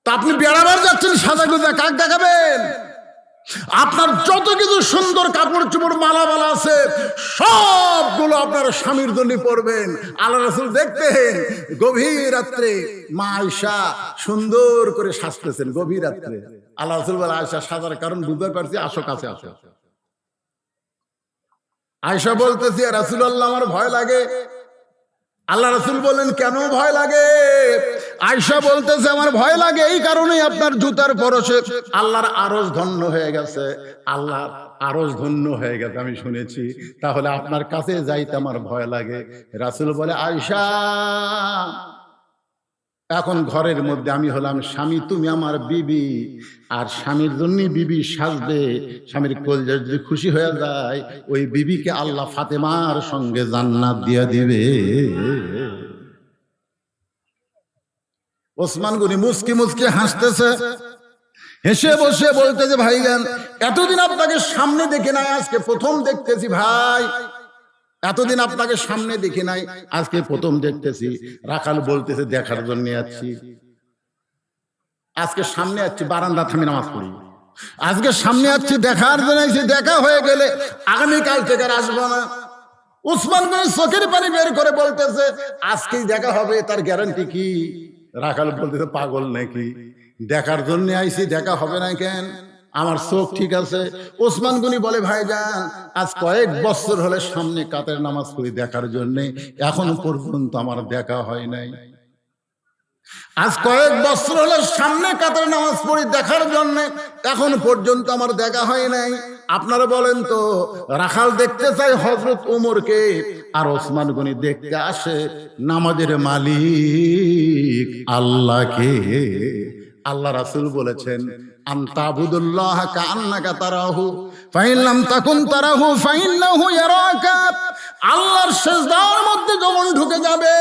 তা আপনি বেড়াবার যাচ্ছেন সাজা গোজা, কাক দেখাবেন? আপনার যত কিছু সুন্দর কাপড় চোপড় মালা মালা আছে, সবগুলো আপনার স্বামীর জন্য পরবেন। আল্লাহ রাসূল দেখতেন গভীর রাত্রে মা আয়েশা সুন্দর করে সাজতেছেন। গভীর রাত্রে আল্লাহ রাসূল বলে, আয়েশা সাজার কারণ বুঝতে পারছি, আসো কাছে আসো। আয়েশা বলতেছি, রাসূলুল্লাহ আমার ভয় লাগে। আল্লাহ রাসূল বললেন, কেন ভয় লাগে? আয়েশা বলতেছে, আমার ভয় লাগে এই কারণে, আপনার জুতার পরশে আল্লাহর আরশ ধন্য হয়ে গেছে, আল্লাহর আরশ ধন্য হয়ে গেছে আমি শুনেছি, তাহলে আপনার কাছে যাইতে আমার ভয় লাগে। রাসূল বলে, আয়েশা এখন ঘরের মধ্যে আমি হলাম স্বামী, তুমি আমার বিবি, আর স্বামীর জন্য বিবি সাজবে। স্বামীর কলিজা যদি খুশি হয়ে যায়, ওই বিবিকে আল্লাহ ফাতেমার সঙ্গে জান্নাত দিয়ে দিবে। ওসমান গনি মুস্কি মুস্কি হাসতেছে, হেসে বসে বলতেছে, ভাইজান এতদিন আপনাকে সামনে দেখে নাই, আজকে প্রথম দেখতেছি ভাই, এতদিন আপনাকে সামনে দেখি নাই, আজকে প্রথম দেখতেছি। রাখাল বলতেছে, দেখার জন্য যাচ্ছি, আজকে সামনে যাচ্ছি, বারান্দা থামি নামাজ পড়ি। আজকে সামনে আসছি, দেখার জন্য দেখা হয়ে গেলে আগামীকাল থেকে আর আসবো না। উসমান গনি চোখের পানি বের করে বলতেছে আজকেই দেখা হবে, তার গ্যারান্টি কি? রাখাল বলতেছে পাগল নাকি, দেখার জন্য আইছি, দেখা হবে না কেন? আমার চোখ ঠিক আছে। ওসমান গনি বলে ভাইজান আজ কয়েক বছর হলে সামনে কাতের নামাজ পড়ি দেখার জন্য, এখনো পর্যন্ত আমার দেখা হয় নাই। আজ কয়েক বছর হলে সামনে কাতের নামাজ পড়ি দেখার জন্য, এখন পর্যন্ত আমার দেখা হয় নাই। আপনারা বলেন তো, রাখাল দেখতে চাই হযরত ওমরকে, আর ওসমান গনি দেখতে আসে নামাজের মালিক আল্লাহকে। আল্লাহ রাসূল বলেছেন আনতাবুদুল্লাহ কাআন্নাকা তারাহু ফাইন লাম তাকুন তারাহু ফাইন্নাহু ইয়ারাকা। আল্লাহর সিজদার মধ্যে যখন ঢুকে যাবে,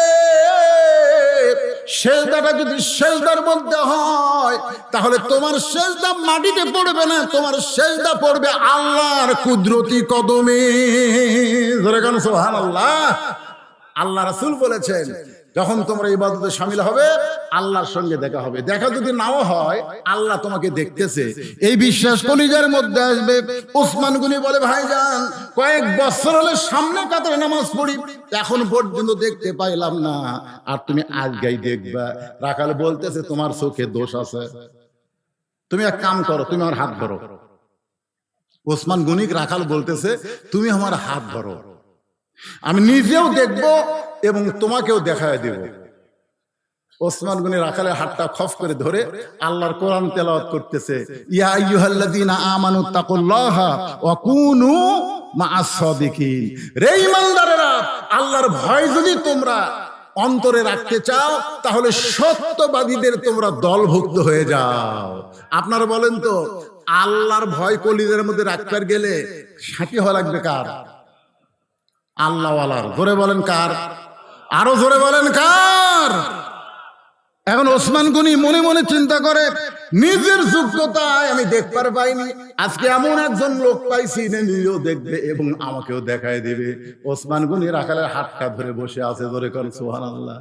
সিজদাটা যদি সিজদার মধ্যে হয় তাহলে তোমার সিজদা মাটিতে পড়বে না, তোমার সিজদা পড়বে আল্লাহর কুদরতি কদমে। জোরে কান সুবহানাল্লাহ। আল্লাহ রাসূল বলেছেন যখন তোমরা ইবাদতে শামিল হবে আল্লাহর সঙ্গে দেখা হবে। দেখা যদি নাও হয় আল্লাহ তোমাকে দেখতেছে, এই বিশ্বাস কলিজার মধ্যে আসবে। ওসমান গনি বলে ভাইজান কয়েক বছর হলে সামনে কাতারে নামাজ পড়ি, এখন পর্যন্ত দেখতে পাইলাম না, আর তুমি আজকেই দেখবা। রাখাল বলতেছে তোমার চোখে দোষ আছে, তুমি এক কাম করো, তুমি আমার হাত ধরো। ওসমান গনি রাখাল বলতেছে তুমি আমার হাত ধরো, আমি নিজেও দেখব এবং তোমাকেও দেখায় দেব। ওসমান গনি রাখালের হাতটা খফ করে ধরে আল্লাহর কোরআন তেলাওয়াত করতেছে, ইয়া আইয়ুহাল্লাযীনা আমানু তাকুল্লাহা ওয়া কুনু মা'আস সাদিকিন। রে ঈমানদারেরা, আল্লাহর ভয় যদি তোমরা অন্তরে রাখতে চাও তাহলে সত্যবাদীদের তোমরা দলভুক্ত হয়ে যাও। আপনারা বলেন তো, আল্লাহর ভয় কলিজার মধ্যে রাখতে গেলে সাথী হওয়া লাগবে কার? আল্লাহওয়ালার। জোরে বলেন কার? আরো জোরে বলেন কার? এখন ওসমান গনি মনে মনে চিন্তা করে নিজের যোগ্যতায় আমি দেখতে পাইনি, আজকে এমন একজন লোক পাইছি নিজেও দেখবে এবং আমাকেও দেখায় দিবে। ওসমান গনি রাখালের হাতটা ধরে বসে আছে। জোরে করেন সুবহানাল্লাহ।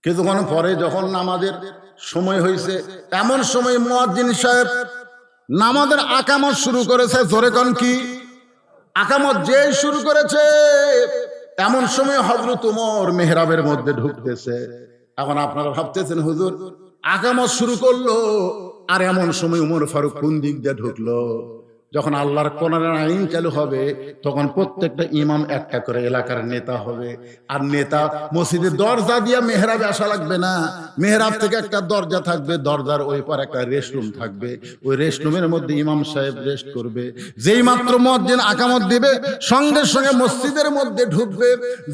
কিছুক্ষণ পরে যখন নামাজের সময় হয়েছে, এমন সময় মুয়াজ্জিন সাহেব নামাজের আকামত শুরু করেছে। জোরে কোন কি? আকামত যে শুরু করেছে, এমন সময় হযরত ওমর মেহরাবের মধ্যে ঢুকতেছে। এখন আপনারা ভাবতেছেন হুজুর আকামত শুরু করলো, আর এমন সময় ওমর ফারুক কোন দিক দিয়ে ঢুকলো? যখন আল্লাহর কোরআনের আইন চালু হবে তখন প্রত্যেকটা ইমাম একটা করে এলাকার নেতা হবে, আর নেতা মসজিদের দরজা দিয়ে মেহরাবে আসা লাগবে না, মেহরাব থেকে একটা দরজা থাকবে, দরজার ওই পার একটা রেস্টরুম থাকবে, ওই রেস্টরুমের মধ্যে ইমাম সাহেব রেস্ট করবে। যেই মাত্র মুয়াজ্জিন আকামত দিবে সঙ্গে সঙ্গে মসজিদের মধ্যে ঢুকবে।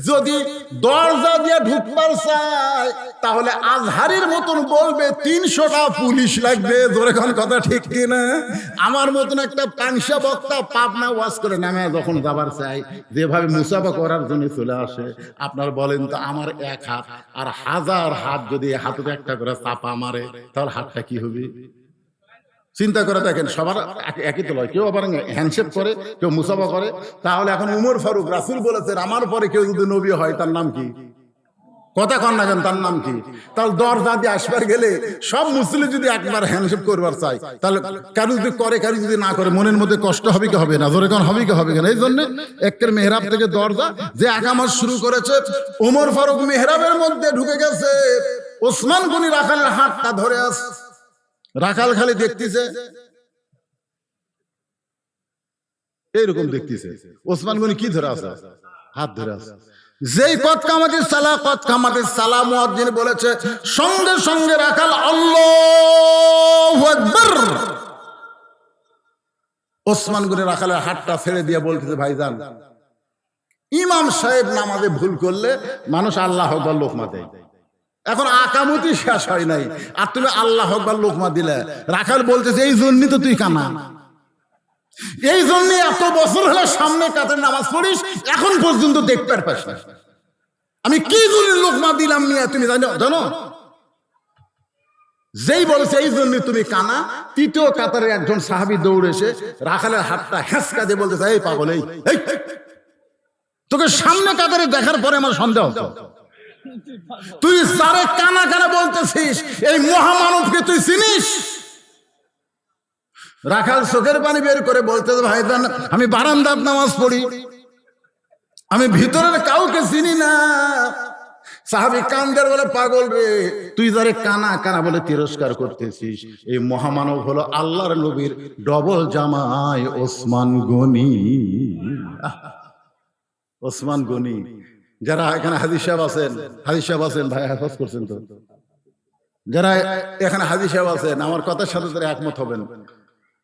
যদি দরজা দিয়ে ঢুকবার চায় তাহলে আজহারের মতন বলবে 300টা পুলিশ লাগবে। জোরে কোন কথা ঠিক কিনা? আমার মতন একটা পাংশা বক্তা পাবনা ওয়াজ করে নামে যখন যাবার চাই যেভাবে মুসাফা করার জন্য চলে আসে, আপনার বলেন তো আমার এক হাত আর হাজার হাত যদি হাতে একটা করে চাপা মারে তাহলে হাতটা কি হবে? চিন্তা করে দেখেন, সবার একই তো লয়, কেউ আবার হ্যান্ডশেক করে, কেউ মুসাফা করে। তাহলে এখন উমর ফারুক, রাসূল বলেছেন আমার পরে কেউ যদি নবী হয় তার নাম কি? কথা কন না কেন, তার নাম কি? তাহলে দরজা দিয়ে আসবার গেলে সব মুসলিম যদি একবার হ্যান্ডশেক করবার চাই তাহলে কারো যদি করে কারো যদি না করে মনের মধ্যে কষ্ট হবে কি হবে না? জোরে কোন হবে কি হবে না? এই জন্য একের মেহরাব থেকে দরজা যে আকামত শুরু করেছে, ওমর ফারুক মেহরাবের মধ্যে ঢুকে গেছে। ওসমান গনি রাখালের হাতটা ধরে আস, রাখাল খালি দেখতেছে, এইরকম দেখতেছে। ওসমান গনি কি ধরে আছে? হাত ধরে আছে। যেই কত কামাতিস সালাহ মুয়াজ্জিন বলেছে সঙ্গে সঙ্গে রাখাল আল্লাহু আকবার। ওসমান গনি রাখালের হাতটা ছেড়ে দিয়ে বলতেছে ভাইজান, ইমাম সাহেব নামাজে ভুল করলে মানুষ আল্লাহু আকবার লোকমা দেয়, এখন আকামতি শেষ হয় নাই আর তুমি আল্লাহু আকবার লোকমা দিলে। রাখাল বলতেছে এই জন্যই তো তুই কানা, এই জন্য এত বছর হলো সামনে কাতের নামাজ পড়িস, এখন পর্যন্ত দেখতে পারছিস না আমি কি জন্য লোকমা দিলাম নিয়ে, তুমি জানো? যেই বলেছে এই জন্য তুমি কানা, তৃতীয় কাতারের একজন সাহাবী দৌড়ে এসে রাখালের হাতটা হেঁচকা দিয়ে বলতেছে এই পাগল, এই তোকে সামনে কাতারে দেখার পরে আমার সন্দেহ হতো, তুই যারে কানা কানা বলতেছিস এই মহামানবকে তুই চিনিস? রাখাল চোখের পানি বের করে বলতে, ভাইজান আমি বারান্দার নামাজ পড়ি, আমি ভিতরের কাউকে চিনি না। সাহাবী কান্দের বলে, পাগল রে, তুই যারে কানা কানা বলে তিরস্কার করতেছিস, এই মহামানব হলো আল্লাহর নবীর ডবল জামাই ওসমান গনি। ওসমান গনি। যারা এখানে হাজী সাহেব আছেন ভাই, হাফেজ করছেন তো, যারা এখানে হাজী সাহেব আছেন আমার কথার সাথে তারা একমত হবেন।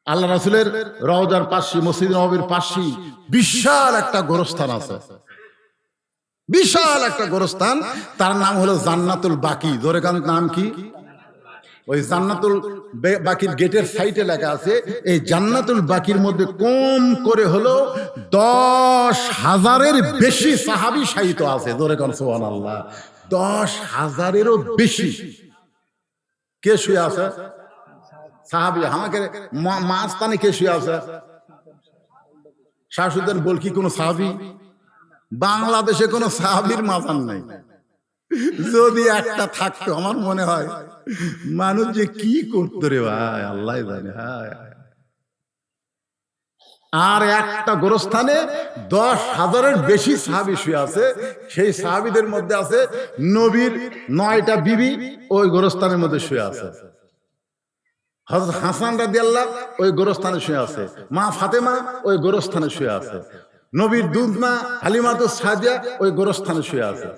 আল্লাহ রাসূলের রওজার পাশে, মসজিদ নববীর পাশে বিশাল একটা গোরস্থান আছে, বিশাল একটা গোরস্থান। তার নাম হলো জান্নাতুল বাকি। জোরে কান, নাম কি? ওই জান্নাতুল বাকির গেটের সাইডে লেখা আছে, এই জান্নাতুল বাকির মধ্যে কম করে হলো 10,000-এর বেশি সাহাবী শায়িত আছে। জোরে কান সুবহানাল্লাহ। 10,000-এরও বেশি। কে শুয়ে আছে? সাহাবী। আমাকে মাঝখানে কে শুয়ে আছে? শাহসুদ্দিন বলকি কোন সাহাবী? বাংলাদেশে কোন সাহাবীর মাজার নাই। যদি একটা থাকতো আমার মনে হয় মানুষ যে কি করতো রে ভাই, আল্লাহ জানে। আর একটা গোরস্থানে 10,000-এর বেশি সাহাবী শুয়ে আছে। সেই সাহাবীদের মধ্যে আছে নবীর 9টা বিবি, ওই গোরস্থানের মধ্যে শুয়ে আছে। হযরত হাসান রাদিয়াল্লাহু ওই গোরস্থানে শুয়ে আছে, মা ফাতেমা ওই গোরস্থানে শুয়ে আছে, নবীর দুধমা হালিমাতুস সাদিয়া ওই গোরস্থানে শুয়ে আছে।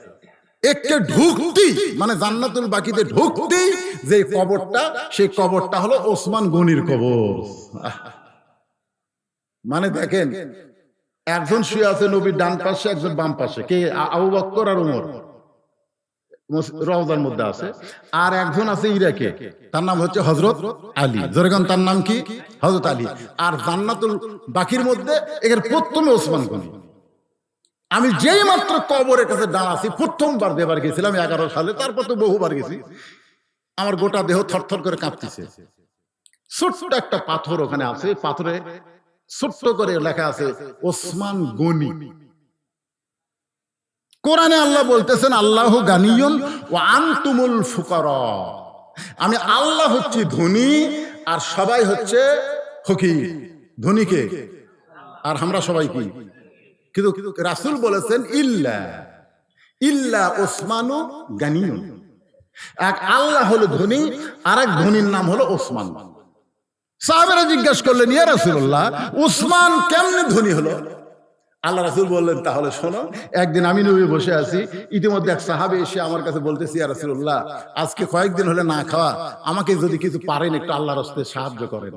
একে ঢুকতেই, মানে জান্নাতুল বাকিতে ঢুকতেই যে কবরটা, সেই কবরটা হলো ওসমান গনির কবর। মানে দেখেন, একজন শুয়ে আছে নবীর ডান পাশে, একজন বাম পাশে। কে? আবু বকর আর ওমর রওজার মধ্যে আছে। আর একজন আছে ইরাকে, তার নাম হচ্ছে হযরত আলী। জোরেগান, তার নাম কি? হযরত আলী। আর জান্নাতুল বাকির মধ্যে এর প্রথমে ওসমান গনি। আমি যেই মাত্র কবরের কাছে দাঁড়াছি, প্রথমবার দেবার গেছিলাম 11 সালে, তারপর তো বহুবার গেছি, আমার গোটা দেহ থরথর করে কাঁপতেছে। ছোট্ট একটা পাথর ওখানে আছে, পাথরে ছোট্ট করে লেখা আছে ওসমান গনি। কোরআনে আল্লাহ বলতেছেন, আল্লাহু গানিয়ুন ওয়া আনতুমুল ফুকারা। আমি আল্লাহ হচ্ছি ধনী আর সবাই হচ্ছে ফকির। ধনীকে আর আমরা সবাই কি? কিন্তু রাসূল বলেছেন ইল্লা ওসমানু গানিয়ুন। এক আল্লাহ হলো ধনী, আর এক ধনীর নাম হলো ওসমান। সাহাবারা জিজ্ঞাসা করলেন, ইয়া রাসূলুল্লাহ, ওসমান কেমনে ধনী হলো? আল্লাহ রাসূল বললেন, তাহলে শোনো। একদিন আমি নবী বসে আছি, ইতিমধ্যে এক সাহাবী এসে আমার কাছে বলতেছি, ইয়া রাসূলুল্লাহ, আজকে কয়েকদিন হলে না খাওয়া, আমাকে যদি কিছু পারেন একটু আল্লাহর রাস্তে সাহায্য করেন।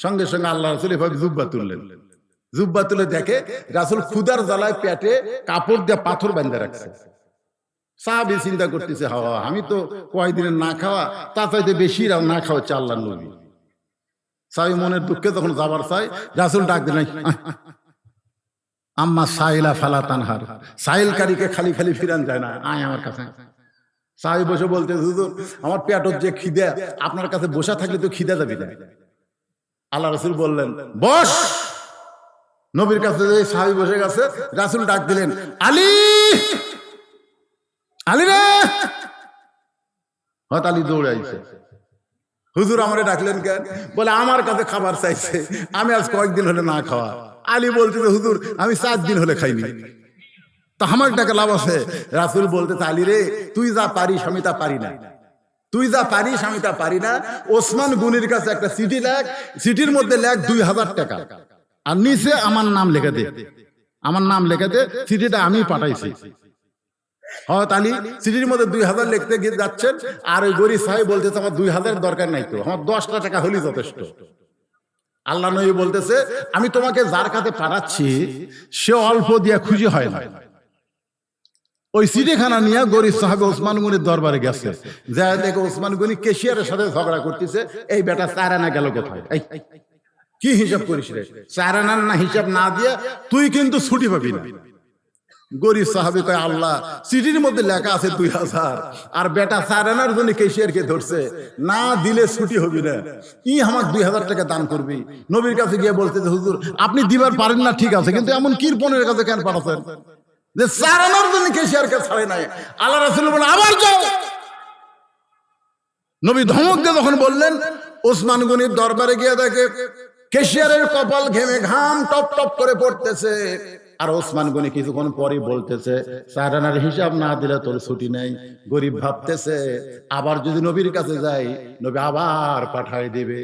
সঙ্গে সঙ্গে আল্লাহ রাসূল এভাবে জুব্বা তুললেন। জুব্বা তুলে দেখে রাসূল ক্ষুধার জ্বালায় পেটে কাপড় দিয়ে পাথর বাঁধে রাখছে। সাহাবী চিন্তা করতেছে, হাওয়া, আমি তো কয়েকদিনের না খাওয়া, তা চাইতে বেশি না খাওয়া হচ্ছে আল্লাহর নবী। সাহাবী মনের দুঃখে তখন যাবার চাই, রাসূল ডাক দিলেন, আম্মা সাইলা ফালা তানহার। সাইলকারীকে খালি খালি ফিরান যায় না, আয় আমার কাছে। সাহাবী বসে বলতে, হুজুর, আমার পেটর যে খিদে, আপনার কাছে বসা থাকলে তো খিদে যাবে না। আল্লাহ রাসূল বললেন, বস। নবীর কাছে যে সাহাবী বসে গেছে, রাসূল ডাক দিলেন, আলী, আলী রে। হঠাৎ আলী দৌড়ে আইছে। হুজুর আমারে ডাকলেন কেন? বলে আমার কাছে খাবার চাইছে, আমি আজ কয়েকদিন হলে না খাওয়া। আলী বলছে, হুজুর আমি 4 দিন হলে খাইনি, তা আমার টাকা লাভ আছে? রাসূল বলতে, আলী রে, তুই যা পারিস আমি তা পারি না, তুই যা পারিস আমি তা পারি না। ওসমান গনির কাছে একটা চিঠি লেখ, চিঠির মধ্যে লেখ 2000 টাকা, আর নিচে আমার নাম লিখে দে, আমার নাম লিখে দে, চিঠিটা আমি পাঠাইছি। হযরত আলী চিঠির মধ্যে 2000 লিখতে গিয়ে যাচ্ছেন, আর ওই গরিব সাহেব বলতেছে, আমার 2000 দরকার নাই তো, আমার 10টা টাকা হলেই যথেষ্ট। আল্লাহ নবী বলতেছে, আমি তোমাকে যার কাছে পাঠাচ্ছি সে অল্প দিয়া খুশি হয় না। ওই চিঠিখানা নিয়ে গরিব সাহাবে ওসমান গনির দরবারে গেছে, যা দেখে ওসমান গনি কেশিয়ারের সাথে ঝগড়া করতেছে, এই বেটা 4 আনা গেল কোথায়? এই কি হিসাব করিস রে? 4 আনার না হিসাব না দিয়ে তুই কিন্তু ছুটি পাবি না। গরিব সাহাবী কয়, আল্লাহ, চিঠির মধ্যে লেখা আছে 2000, আর বেটা 4 আনার জন্য কেশিয়ারকে ধরছে, না দিলে ছুটি হবি না, ই আমার 2000 টাকা দান করবি। নবীর কাছে গিয়ে বলতে, হুজুর আপনি দিবার পারেন না ঠিক আছে, কিন্তু এমন কিরপনের কাছে কেন পাঠাচ্ছেন যে 4 আনার জন্য কেশিয়ারকে ছাড়ে নাই? আল্লাহ রাসূল বলে, আবার যাও। নবী ধমক দিয়ে যখন বললেন, ওসমান গনির দরবারে গিয়ে দেখে কেশিয়ারের কপাল ঘেমে ঘাম টপ টপ করে পড়তেছে। আর ওসমান গনি কিছুক্ষণ পরে বলতেছে, 4 আনার হিসাব না দিলে তোর ছুটি নেই। গরিব ভাবতেছে আবার যদি নবীর কাছে যাই, নবী আবার পাঠায় দিবে।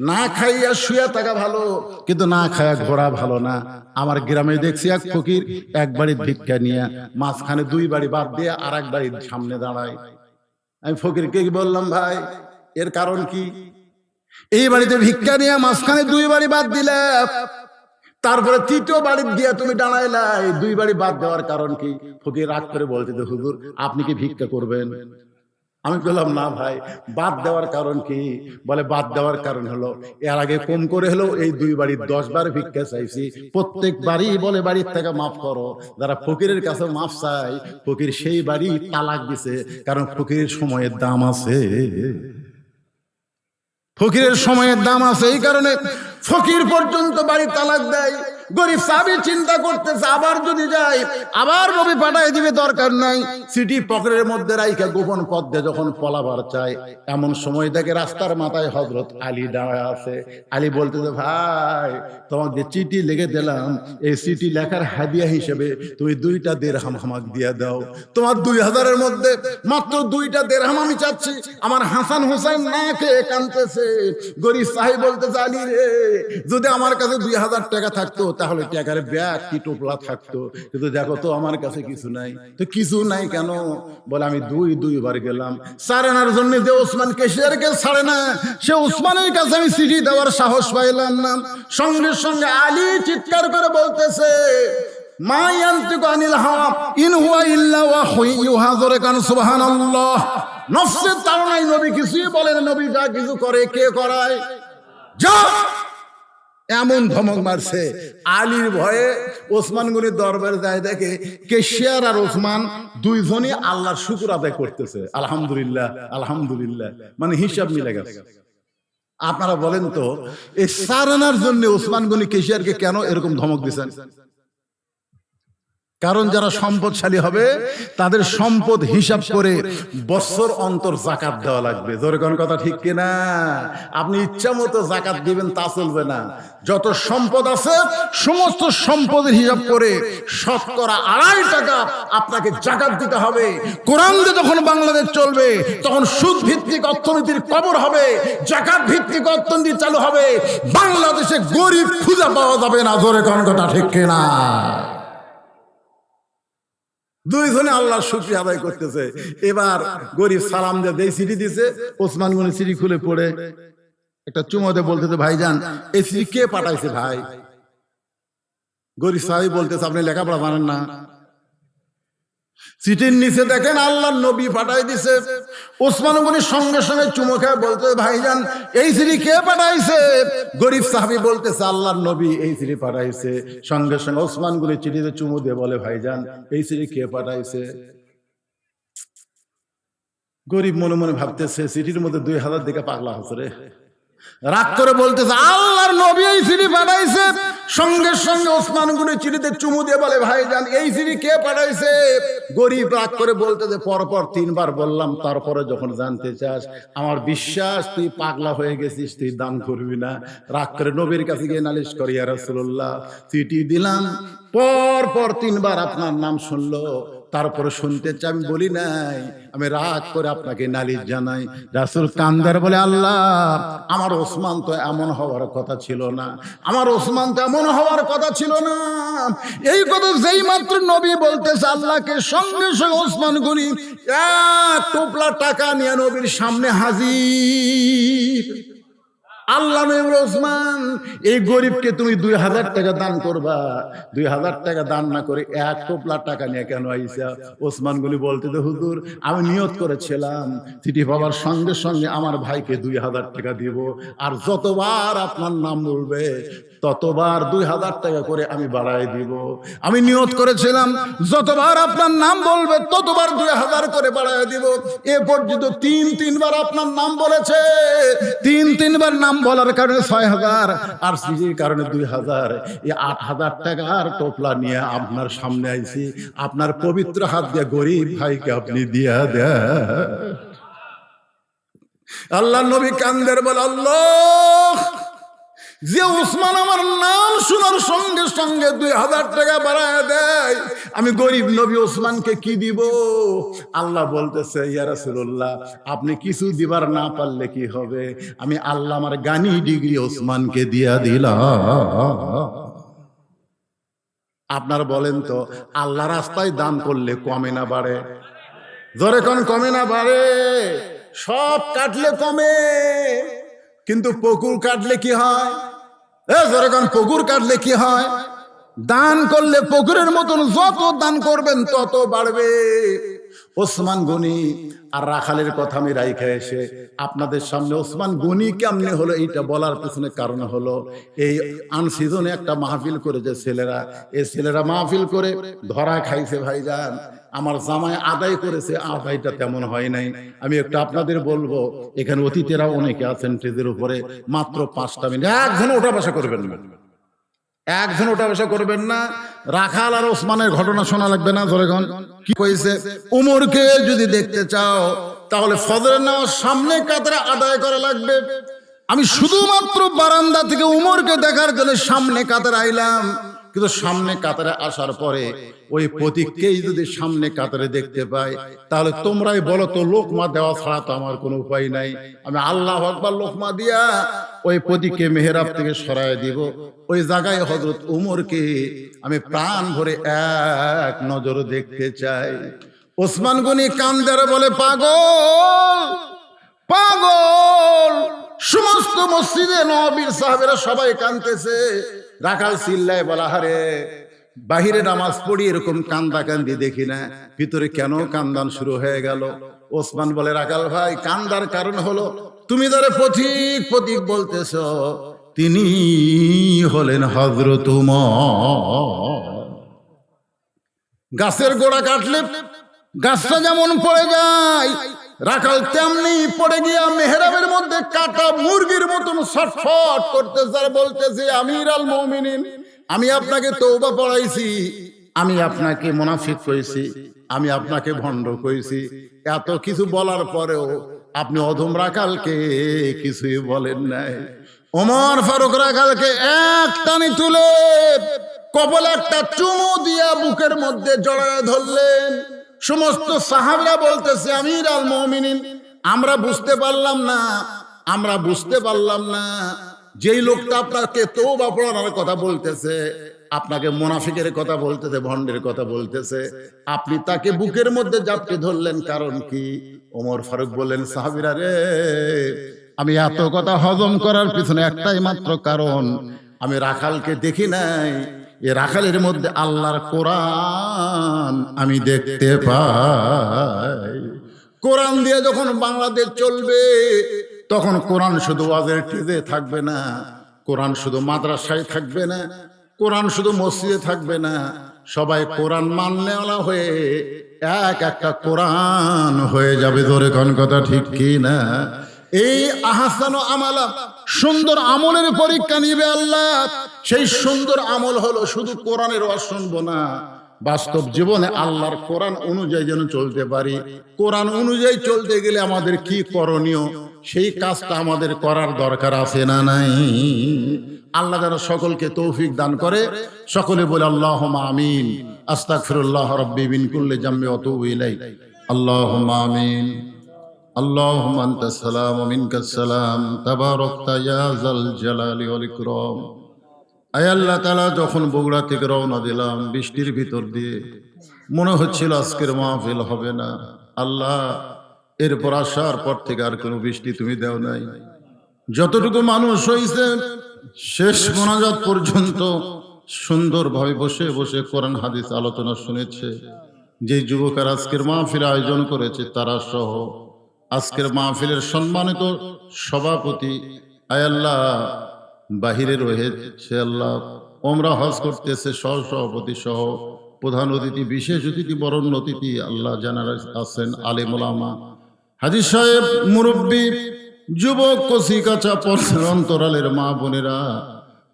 না খাইয়া শুয়ে থাকা ভালো, কিন্তু না খাইয়া ঘোরা ভালো না। আমার গ্রামে দেখছি এক ফকির এক বাড়ির ভিক্ষা নিয়ে মাঝখানে 2 বাড়ি বাদ দিয়ে আর এক বাড়ির সামনে দাঁড়ায়। আমি ফকিরকে বললাম, ভাই এর কারণ কি? এই বাড়িতে ভিক্ষা নিয়ে মাঝখানে 2 বাড়ি বাদ দিলে, তারপরে 3য় বাড়ি দিয়ে তুমি দাঁড়াইলাই, 2 বাড়ি বাদ দেওয়ার কারণ কি? ফকির রাগ করে বলতে, হুজুর আপনি কি ভিক্ষা করবেন? আমি বললাম, না ভাই, বাদ দেওয়ার কারণ কি? বলে, বাদ দেওয়ার কারণ হলো এর আগে কম করে হলো এই 2 বাড়ির 10 বার ভিক্ষা চাইছি, প্রত্যেক বাড়ি বলে বাড়ির থেকে মাফ করো। যারা ফকিরের কাছে মাফ চাই, ফকির সেই বাড়ি তালাক দিছে, কারণ ফকিরের সময়ের দাম আছে। ফকিরের সময়ের দাম আছে, এই কারণে ফকির পর্যন্ত বাড়ি তালাক দেয়। গরিব সাহাবী চিন্তা করতেছে, আবার যদি যায় আবার নবী পাঠায় দিবে, দরকার নাই। সিটি পকেটের মধ্যে রাইখা গোপন পথ দিয়ে যখন পলাবার চায়, এমন সময় দেখে রাস্তার মাথায় হযরত আলী দাঁড়ায় আছে। আলী বলতেছে, ভাই তোমাকে যে চিঠি লিখে দিলাম, এই চিঠি লেখার হাদিয়া হিসেবে তুমি 2টা দিরহাম আমাকে দিয়ে দাও। তোমার 2000-এর মধ্যে মাত্র 2টা দিরহাম আমি চাচ্ছি। আমার হাসান হোসেন না খেয়ে কাঁদতেছে। গরিব সাহেব বলতেছে, আলী রে, যদি আমার কাছে 2000 টাকা থাকতো তাহলে টাকার ব্যাগ কি টোপলা থাকতো, কিন্তু দেখো তো আমার কাছে কিছু নাই। তো কিছু নাই কেন? বলে, আমি 2 বার গেলাম, 4 আনার জন্য যে ওসমান কেশিয়ারকে ছাড়ে না, সে ওসমানের কাছে আমি চিঠি দেওয়ার সাহস পাইলাম না। সঙ্গে সঙ্গে আলী চিৎকার করে বলতেছে, মা ইয়ান্তিকু আনিল হাওয়া ইন হুয়া ইল্লা ওয়াহয়ুন ইউহা। জোরে কান সুবহানাল্লাহ। নফসের তাড়নায় নবী কিছুই বলেন, নবী যা কিছু করে কে করায়? যা। এমন ধমক মারছে। আলীর ভয়ে ওসমান গনির দরবারে যায়, দেখে কেশিয়ার আর ওসমান 2জনই আল্লাহর শুকর আদায় করতেছে, আলহামদুলিল্লাহ আলহামদুলিল্লাহ, মানে হিসাব মিলে গেছে। আপনারা বলেন তো, এই 4 আনার জন্য ওসমান গনি কেশিয়ারকে কেন এরকম ধমক দিয়েছেন? কারণ যারা সম্পদশালী হবে তাদের সম্পদ হিসাব করে বছর অন্তর যাকাত দেওয়া লাগবে। জোরে কোন কথা ঠিক কিনা? আপনি ইচ্ছা মতো যাকাত দিবেন তা চলবে না। যত সম্পদ আছে সমস্ত সম্পদের হিসাব করে শতকরা 2.5 টাকা আপনাকে যাকাত দিতে হবে। কোরআন দিয়ে যখন বাংলাদেশ চলবে, তখন সুদ ভিত্তিক অর্থনীতির কবর হবে, যাকাত ভিত্তিক অর্থনীতি চালু হবে। বাংলাদেশে গরিব খুঁজে পাওয়া যাবে না। জোরে কোন কথা ঠিক কিনা? 2জনে আল্লাহর শুকরিয়া আদায় করতেছে। এবার গরিব সালাম দিয়ে চিঠি দিছে। ওসমান গনি চিঠি খুলে পড়ে একটা চুমোতে বলতেছে, ভাইজান এই চিঠি কে পাঠাইছে ভাই? গরিব সাহেব বলতেছে, আপনি লেখাপড়া জানেন না? চিঠির নিচে দেখেন আল্লাহর নবী পাঠাই দিছে। ওসমান গনি সঙ্গে সঙ্গে চুমো খেয়ে বলতেছে, ভাইজান এই চিঠি কে পাঠাইছে? গরিব সাহাবী বলতেছে, আল্লাহর নবী এই চিঠি পাঠাইছে। সঙ্গে সঙ্গে ওসমান গনি চিঠিতে চুমো দিয়ে বলে, ভাইজান এই চিঠি কে পাঠাইছে? গরিব মনে মনে ভাবতেছে, চিঠির মধ্যে 2000 দিকে পাগলা হচ্ছে রে। রাগ করে বলতেছে, আল্লাহর নবী এই চিঠি পাঠাইছে। সঙ্গে সঙ্গে ওসমান গনি চিঠিতে চুমু দিয়ে বলে, ভাইজান এই চিঠি কে পাঠাইছে? গরিব রাগ করে বলতেছে, পরপর 3 বার বললাম, তারপরে যখন জানতে চাস, আমার বিশ্বাস তুই পাগলা হয়ে গেছিস, তুই দান করবি না। রাগ করে নবীর কাছে গিয়ে নালিশ করি, ইয়া রাসূলুল্লাহ চিঠি দিলাম, পরপর 3 বার আপনার নাম শুনলো, তারপরে শুনতে চাই, আমি বলি নাই, আমি রাগ করে আপনাকে নালিশ জানাই। রাসূল কান্দার বলে, আল্লাহ আমার ওসমান তো এমন হওয়ার কথা ছিল না, আমার ওসমান তো এমন হওয়ার কথা ছিল না। এই কথা যেই মাত্র নবী বলতেছে আল্লাহকে, সঙ্গে সঙ্গে ওসমান গনি 1 টোপলা টাকা নিয়ে নবীর সামনে হাজির। আল্লাহ নবী, ওসমান এই গরিবকে তুমি 2000 টাকা দান করবা। 2000 টাকা দান না করে 1 টোপলা টাকা নিয়ে কেন আইসা? ওসমান গনি বলতে, হুজুর আমি নিয়ত করেছিলাম চিঠি পাওয়ার সঙ্গে সঙ্গে আমার ভাইকে 2000 টাকা দিব, আর যতবার আপনার নাম বলবে ততবার 2000 টাকা করে আমি বাড়াই দিব। আমি নিয়ত করেছিলাম যতবার আপনার নাম বলবে ততবার 2000 করে বাড়াই দিব। এ পর্যন্ত 3 বার আপনার নাম বলেছে, 3 বার নাম বলার কারণে 6000, আর চিঠির কারণে 2000। এই 8000 টাকার টোপলা নিয়ে আপনার সামনে আইছি। আপনার পবিত্র হাত দিয়ে গরিব ভাইকে আপনি দিয়া দেন। আল্লাহ নবী কান্দের বলে, আল্লাহ যে ওসমান আমার নাম শোনার সঙ্গে সঙ্গে 2000 টাকা বাড়ায় দেয়, আমি গরিব নবী ওসমানকে কি দিব? আল্লাহ বলতেছে, ইয়া রাসূলুল্লাহ, আপনি কিছু দিবার না পারলে কি হবে, আমি আল্লাহ আমার গানি ডিগ্রি ওসমানকে দিয়া দিলাম। আপনার বলেন তো, আল্লাহ রাস্তায় দান করলে কমে না বাড়ে? জোরে কোন কমে না বাড়ে? সব কাটলে কমে, কিন্তু পুকুর কাটলে কি হয়? জোরে কোন পুকুর কাটলে কি হয়? দান করলে পুকুরের মতন যত দান করবেন তত বাড়বে। ওসমান গনি আর রাখালের কথা আমি রাইখা এসে আপনাদের সামনে ওসমান গনি কেমনে হলো এইটা বলার পেছনে কারণ হলো, এই আনসিজনে একটা মাহফিল করে যে ছেলেরা, এই ছেলেরা মাহফিল করে ধরা খাইছে ভাইজান। আমার জামাই আদায় করেছে, আদায়টা তেমন হয় নাই। আমি একটু আপনাদের বলবো, এখানে অতিথিরা অনেকে আছেন স্টেজের উপরে, মাত্র 5টা মিনিট, একজন ওঠা বসা করবেন না, একজন ওঠা বসা করবেন না। রাখাল আর ওসমানের ঘটনা শোনা লাগবে না? জোরেগণ কি কইছে? উমরকে যদি দেখতে চাও তাহলে ফজরের নামাজ সামনে কাতারে আদায় করা লাগবে। আমি শুধুমাত্র বারান্দা থেকে উমরকে দেখার জন্য সামনে কাতারে আইলাম, কিন্তু সামনে কাতারে আসার পরে ওই প্রতীককেই যদি সামনে কাতারে দেখতে পাই, তাহলে তোমরাই বলো তো, লোকমা দেওয়া ছাড়া তো আমার কোনো উপায় নাই। আমি আল্লাহু আকবার লোকমা দিয়া ওই প্রতীককে মেহরাব থেকে সরায় দিব। ওই জায়গায় হযরত উমরকে আমি প্রাণ ভরে এক নজর দেখতে চাই। ওসমান গনি কান্দারে বলে, পাগল পাগল। সমস্ত মসজিদে নববীর সাহাবেরা সবাই কাঁদতেছে। রাখাল চিল্লায় বলা, হারে বাহিরে নামাজ পড়ি এরকম কান্দা কান্দি দেখি না, ভিতরে কেন কান্দান শুরু হয়ে গেল? ওসমান বলে, রাখাল ভাই, কান্দার কারণ হলো তুমি যারা পথিক পথিক বলতেছ, তিনি হলেন হযরত উমর। গাছের গোড়া কাটলে গাছটা যেমন পড়ে যায়, রাখাল তেমনি পড়ে গিয়া মেহরাবের মধ্যে কাটা মুরগির মতন ছটফট করতেছে আর বলতেছে, আমির আল মুমিনিন, আমি আপনাকে তওবা পড়াইছি, আমি আপনাকে মুনাফিক কইছি, আমি আপনাকে ভণ্ড কইছি, এত কিছু বলার পরেও আপনি অধম রাখালকে কিছুই বলেন নাই। ওমর ফারুক রাখালকে এক টানে তুলে কপালে একটা চুমু দিয়া বুকের মধ্যে জড়ায় ধরলেন। সমস্ত সাহাবীরা বলতেছে, আমির আল মুমিনিন, আমরা বুঝতে পারলাম না যেই লোকটা আপনাকে তওবা পড়ানোর কথা বলতেছে, আপনাকে মুনাফিকের কথা বলতেছে, ভণ্ডের কথা বলতেছে, আপনি তাকে বুকের মধ্যে জাপটে ধরলেন, কারণ কি? ওমর ফারুক বললেন, সাহাবীরা রে, আমি এত কথা হজম করার পিছনে একটাই মাত্র কারণ, আমি রাখালকে দেখি নাই, এ রাখালের মধ্যে আল্লাহর কোরআন আমি দেখতে পাই। কোরআন দিয়ে যখন বাংলাদেশ চলবে, তখন কোরআন শুধু ওয়াজের টেজে থাকবে না, কোরআন শুধু মাদ্রাসায় থাকবে না, কোরআন শুধু মসজিদে থাকবে না, সবাই কোরআন মাননেওয়ালা হয়ে এক একটা কোরআন হয়ে যাবে। ধরে কোন কথা ঠিক কি না? এই আহসানু আমালা, সুন্দর আমলের পরীক্ষা নিবে আল্লাহ। সেই সুন্দর আমল হলো শুধু কোরআনের ওয়াজ শুনবো না, বাস্তব জীবনে আল্লাহর কোরআন অনুযায়ী যেন চলতে পারি। কোরআন অনুযায়ী চলতে গেলে আমাদের কি করণীয়, সেই কাজটা আমাদের করার দরকার আছে না নাই? আল্লাহ যেন সকলকে তৌফিক দান করে। সকলে বলে আল্লাহুম্মা আমিন। আস্তাগফিরুল্লাহ রাব্বি মিন কুল্লি যামবি ওয়া আতুবু ইলাইহি। আল্লাহুম্মা আমিন। আল্লাহুম্মা আনতাস সালাম ওয়া মিনকাস সালাম, তাবারাকতা ইয়া যাল জালালি ওয়াল ইকরাম। আয় আল্লাহ তাআলা, যখন বগুড়া থেকে রওনা দিলাম বৃষ্টির ভিতর দিয়ে, মনে হচ্ছিল আজকের মাহফিল হবে না। আল্লাহ, এরপর আসার পর থেকে আর কোনো বৃষ্টি তুমি দেও নাই। যতটুকু মানুষ হয়েছে শেষ মোনাজাত পর্যন্ত সুন্দরভাবে বসে বসে কোরআন হাদিস আলোচনা শুনেছে। যে যুবকের আজকের মাহফিল আয়োজন করেছে তারা সহ, আজকের মাহফিলের সম্মানিত সভাপতি, আয় আল্লাহ, বাহিরে রয়েছে আল্লাহ, ওমরা হজ করতেছে সহ সভাপতি সহ, প্রধান অতিথি, বিশেষ অতিথি, বরণ্য অতিথি আল্লাহ যারা আছেন, আলেম ওলামা, হাজী সাহেব, মুরব্বী, যুবক, কচি কাঁচা পথের অন্তরালের মা বোনেরা,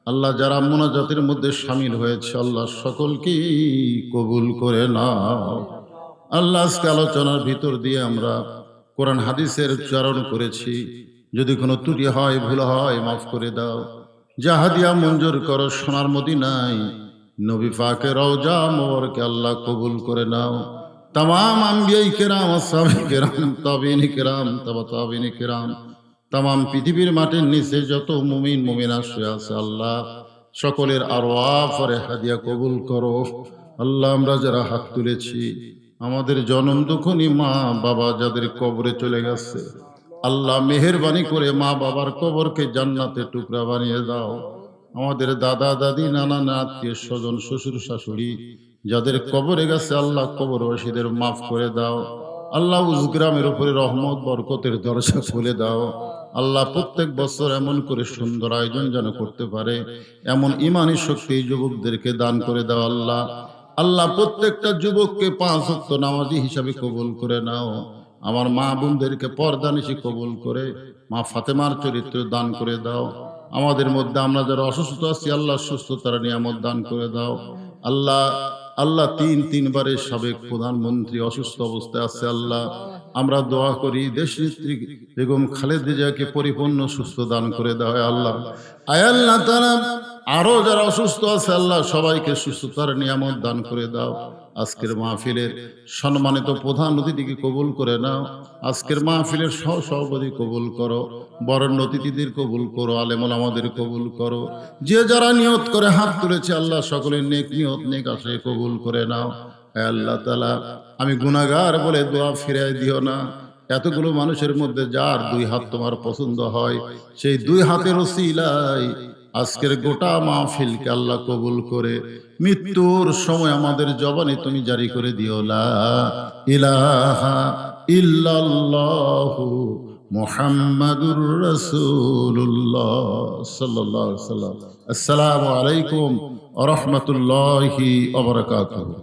আল্লাহ যারা মুনাজাতের মধ্যে শামিল হয়েছে, আল্লাহ সকলকেই কবুল করে নাও। আল্লাহ, আজকে আলোচনার ভিতর দিয়ে আমরা কোরআন হাদিসের উচ্চারণ করেছি, যদি কোনো ত্রুটি হয়, ভুল হয়, মাফ করে দাও। যা হাদিয়া মঞ্জুর করো সোনার মদিনায় নবী পাকের রওজা মোবারকে আল্লাহ কবুল করে নাও। तमाम আম্বিয়াই কেরাম, আসহাবে কেরাম, তাবিঈন কেরাম, তাবিঈন কেরাম, तमाम পৃথিবীর মাটির নিচে যত মুমিন মুমিনা শুয়ে আছে আল্লাহ সকলের আরওয়াহ পরে হাদিয়া কবুল করো। আল্লাহ আমরা যারা হাত তুলেছি আমাদের জনম দুঃখনী মা বাবা যাদের কবরে চলে গেছে আল্লাহ মেহেরবানি করে মা বাবার কবরকে জান্নাতে টুকরা বানিয়ে দাও। আমাদের দাদা দাদি নানা আত্মীয় স্বজন শ্বশুর শাশুড়ি যাদের কবরে গেছে আল্লাহ কবরবাসীদের মাফ করে দাও। আল্লাহ উজগ্রামের উপরে রহমত বরকতের দরজা খুলে দাও। আল্লাহ প্রত্যেক বছর এমন করে সুন্দর আয়োজন যেন করতে পারে এমন ইমানি শক্তি যুবকদেরকে দান করে দাও। আল্লাহ আল্লাহ প্রত্যেকটা যুবককে 5 ওয়াক্ত নামাজি হিসাবে কবুল করে নাও। আমার মা বোনদেরকে পর্দানিশি কবুল করে মা ফাতেমার চরিত্র দান করে দাও। আমাদের মধ্যে আমরা যারা অসুস্থ আছি আল্লাহ সুস্থতার নিয়ামত দান করে দাও। আল্লাহ আল্লাহ তিনবারের সাবেক প্রধানমন্ত্রী অসুস্থ অবস্থায় আছে আল্লাহ আমরা দোয়া করি দেশ নেত্রী বেগম খালেদা জিয়াকে পরিপূর্ণ সুস্থ দান করে দাও। আল্লাহ আয় আল্লাহ তাআলা আরো যারা অসুস্থ আছে আল্লাহ সবাইকে সুস্থতার নিয়ামত দান করে দাও। আজকের মাহফিলের সম্মানিত প্রধান অতিথিকে কবুল করে নাও। আজকের মাহফিলের সভাপতি কবুল করো, বরেণ্য অতিথিদের কবুল করো, আলেম ওলামাদের কবুল করো। যে যারা নিয়ত করে হাত তুলেছে আল্লাহ সকলের নেক নিয়ত নেক আশায় কবুল করে নাও। হে আল্লাহ তাআলা আমি গুনাহগার বলে দোয়া ফিরাই দিও না। এতগুলো মানুষের মধ্যে যার 2 হাত তোমার পছন্দ হয় সেই 2 হাতের ওসিলায় আজকের গোটা মাহফিলকে আল্লাহ কবুল করে মৃত্যুর সময় আমাদের জবানে তুমি জারি করে দিও লা ইলাহা ইল্লাল্লাহু মুহাম্মাদুর রাসূলুল্লাহ সাল্লাল্লাহু আলাইহি ওয়াসাল্লাম। আসসালামু আলাইকুম ওয়া রাহমাতুল্লাহি ওয়া বারাকাতুহু।